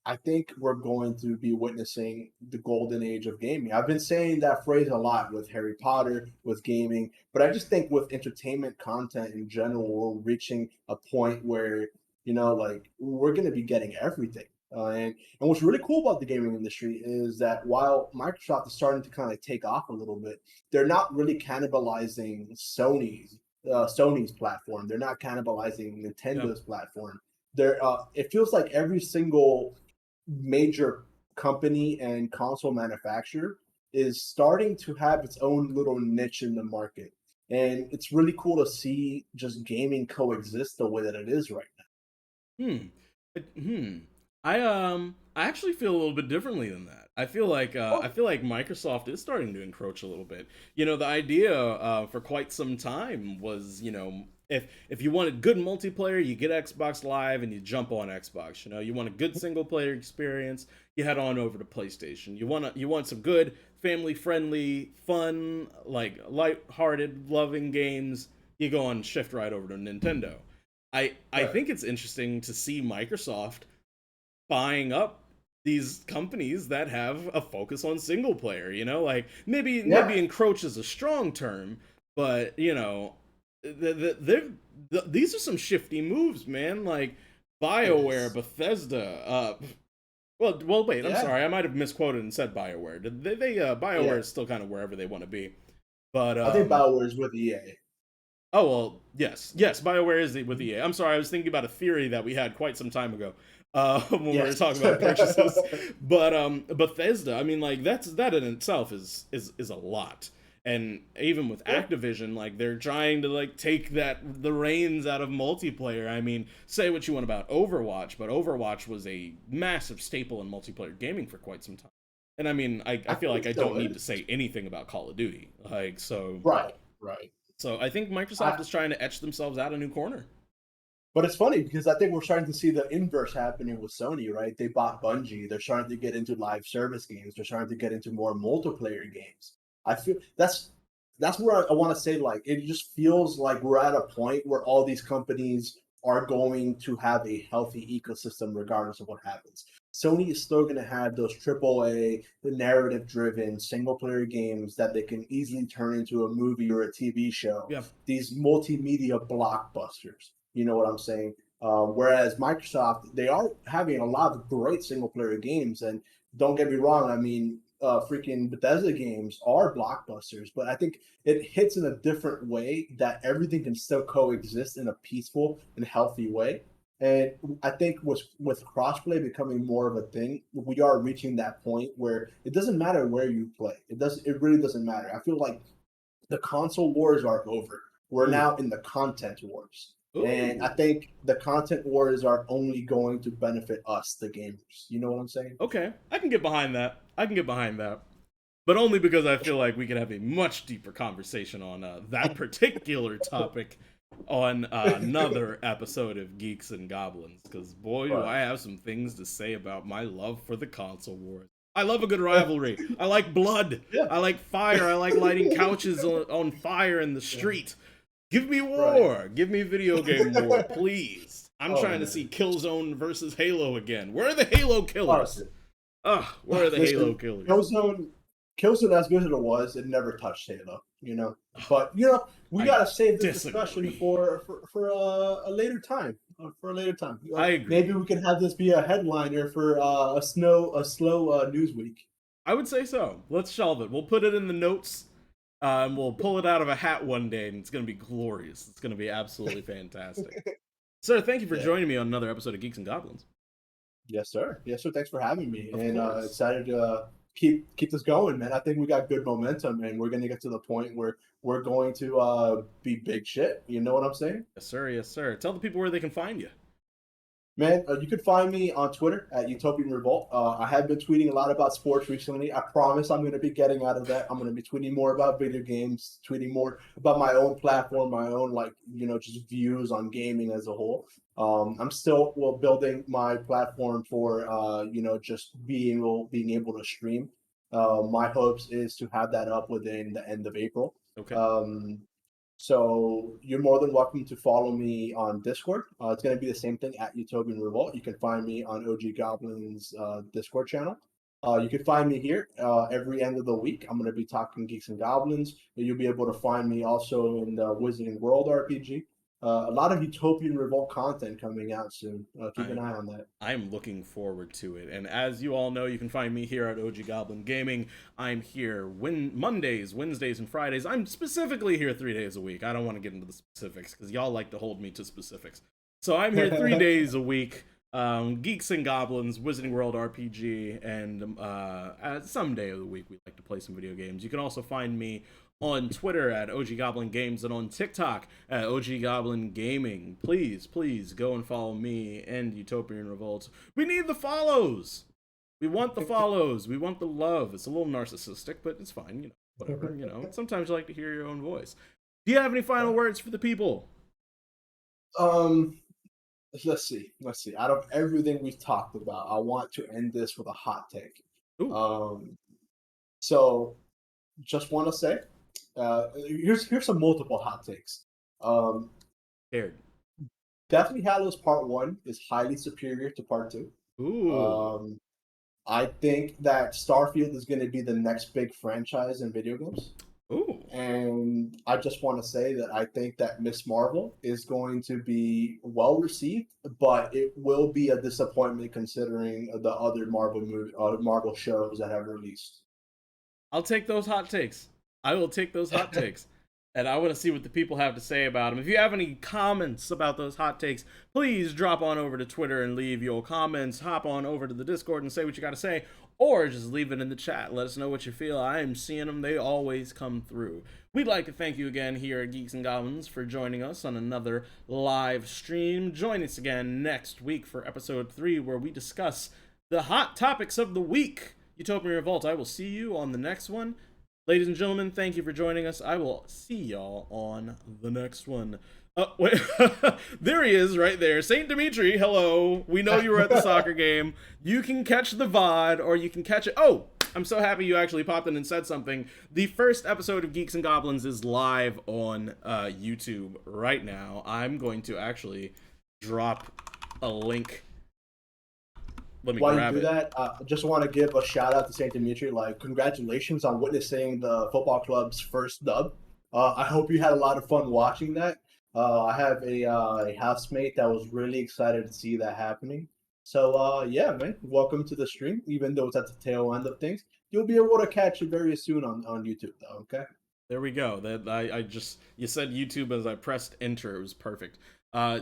I think we're going to be witnessing the golden age of gaming. I've been saying that phrase a lot with Harry Potter, with gaming, but I just think with entertainment content in general, we're reaching a point where, like we're going to be getting everything. And what's really cool about the gaming industry is that while Microsoft is starting to kind of take off a little bit, they're not really cannibalizing Sony's platform. They're not cannibalizing yeah, Nintendo's platform. It feels like every single major company and console manufacturer is starting to have its own little niche in the market. And it's really cool to see just gaming coexist the way that it is right hmm, hmm. I actually feel a little bit differently than that. now. I feel like Microsoft is starting to encroach a little bit. You know, the idea for quite some time was, you know, if you wanted good multiplayer, you get Xbox Live and you jump on Xbox. You know, you want a good single player experience, you head on over to PlayStation. You want some good family friendly, fun, like light-hearted, loving games, you go on shift right over to Nintendo. I Right. think it's interesting to see Microsoft buying up these companies that have a focus on single player, you know, like maybe Yeah. encroach is a strong term, but you know, these are some shifty moves, man. Like It BioWare, is. Bethesda. Well, wait. I'm Yeah. sorry. I might have misquoted and said BioWare. Yeah. BioWare is still kind of wherever they want to be, but I think BioWare is with EA. oh well, yes. BioWare is with EA. I'm sorry, I was thinking about a theory that we had quite some time ago when we were Yes. talking about purchases. But Bethesda, I mean, like that in itself is a lot. And even with Yeah. Activision, like they're trying to like take the reins out of multiplayer. I mean, say what you want about Overwatch, but Overwatch was a massive staple in multiplayer gaming for quite some time. And I mean, I I feel think like it I still don't need to is. say anything about Call of Duty. Like so Right. Right. so I think Microsoft I, is trying to etch themselves out a new corner. but it's funny because I think we're starting to see the inverse happening with Sony, right? They bought Bungie. They're starting to get into live service games. They're starting to get into more multiplayer games. I feel that's where I want to say like it just feels like we're at a point where all these companies are going to have a healthy ecosystem regardless of what happens. Sony is still going to have those AAA, the narrative driven single player games that they can easily turn into a movie or a TV show. Yeah. These multimedia blockbusters. You know what I'm saying? Whereas Microsoft, they are having a lot of great single player games. And don't get me wrong, I mean, freaking Bethesda games are blockbusters, but I think it hits in a different way that everything can still coexist in a peaceful and healthy way. And I think with crossplay becoming more of a thing, we are reaching that point where it doesn't matter where you play. It really doesn't matter. I feel like the console wars are over. We're Ooh. now in the content wars. And Ooh. I think the content wars are only going to benefit us, the gamers. You know what I'm saying? Okay, I can get behind that. I can get behind that. But only because I feel like we could have a much deeper conversation on that particular topic on another episode of Geeks and Goblins. Because, boy, do I have some things to say about my love for the console wars. I love a good rivalry. I like blood. Yeah. I like fire. I like lighting couches on fire in the street. Give me war. Right. Give me video game war, please. I'm trying to see Killzone versus Halo again. Where are the Halo killers? Where are the Halo killers? Killzone, as good as it was, it never touched Halo, you know. But you know, we gotta save this discussion for a later time. For a later time. I agree. Maybe we can have this be a headliner for a slow news week. I would say so. Let's shelve it. We'll put it in the notes. We'll pull it out of a hat one day, and it's gonna be glorious. It's gonna be absolutely fantastic. Sir, thank you for joining me on another episode of Geeks and Goblins. Yes, sir. Yes, sir. Thanks for having me. And excited to keep this going, man. I think we got good momentum, and we're going to get to the point where we're going to be big shit. You know what I'm saying? Yes, sir. Yes, sir. Tell the people where they can find you. Man, you can find me on Twitter at Utopian Revolt. I have been tweeting a lot about sports recently. I promise I'm going to be getting out of that. I'm going to be tweeting more about video games, tweeting more about my own platform, my own, just views on gaming as a whole. I'm still building my platform for, just being able to stream. My hopes is to have that up within the end of April. Okay. So you're more than welcome to follow me on Discord. It's going to be the same thing at Utopian Revolt. You can find me on OG Goblins Discord channel. You can find me here every end of the week. I'm going to be talking Geeks and Goblins. You'll be able to find me also in the Wizarding World RPG. A lot of Utopian Revolt content coming out soon. Keep an eye on that. I'm looking forward to it. And as you all know, you can find me here at OG Goblin Gaming. I'm here Mondays, Wednesdays, and Fridays. I'm specifically here 3 days a week. I don't want to get into the specifics because y'all like to hold me to specifics. So I'm here 3 days a week. Geeks and Goblins, Wizarding World RPG, and some day of the week we like to play some video games. You can also find me on Twitter at OG Goblin Games and on TikTok at OG Goblin Gaming. Please go and follow me and Utopian Revolt. We need the follows. We want the follows. We want the love. It's a little narcissistic, but it's fine. Whatever. Sometimes you like to hear your own voice. Do you have any final words for the people? Let's see. Out of everything we've talked about, I want to end this with a hot take. So just want to say, here's some multiple hot takes. Deathly Hallows Part 1 is highly superior to Part 2. Ooh. I think that Starfield is going to be the next big franchise in video games. Ooh. And I just want to say that I think that Miss Marvel is going to be well received, but it will be a disappointment considering the other Marvel shows that have released. I'll take those hot takes. I will take those hot takes. And I want to see what the people have to say about them. If you have any comments about those hot takes, please drop on over to Twitter and leave your comments. Hop on over to the Discord and say what you got to say. Or just leave it in the chat. Let us know what you feel. I am seeing them. They always come through. We'd like to thank you again here at Geeks and Goblins for joining us on another live stream. Join us again next week for episode 3, where we discuss the hot topics of the week. Utopian Revolt. I will see you on the next one. Ladies and gentlemen, thank you for joining us. I will see y'all on the next one. Wait, there he is right there. St. Dimitri, hello. We know you were at the soccer game. You can catch the VOD, or you can catch it. Oh, I'm so happy you actually popped in and said something. The first episode of Geeks and Goblins is live on YouTube right now. I'm going to actually drop a link. Let me While grab you do it. that, I just want to give a shout out to St. Dimitri. Congratulations on witnessing the football club's first dub. I hope you had a lot of fun watching that. I have a housemate that was really excited to see that happening. So, yeah, man, welcome to the stream. Even though it's at the tail end of things, you'll be able to catch it very soon on YouTube, though, okay? There we go. You said YouTube as I pressed enter. It was perfect.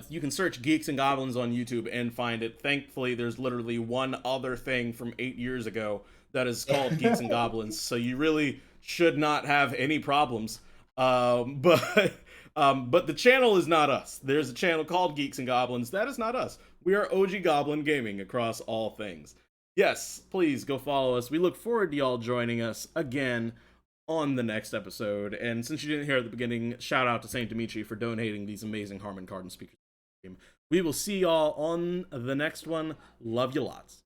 You can search Geeks and Goblins on YouTube and find it. Thankfully, there's literally one other thing from 8 years ago that is called Geeks and Goblins, so you really should not have any problems. But but the channel is not us. There's a channel called Geeks and Goblins. That is not us. We are OG Goblin Gaming across all things. Yes, please go follow us. We look forward to y'all joining us again on the next episode. And since you didn't hear at the beginning, shout out to St. Dimitri for donating these amazing Harman Kardon speakers. We will see y'all on the next one. Love you lots.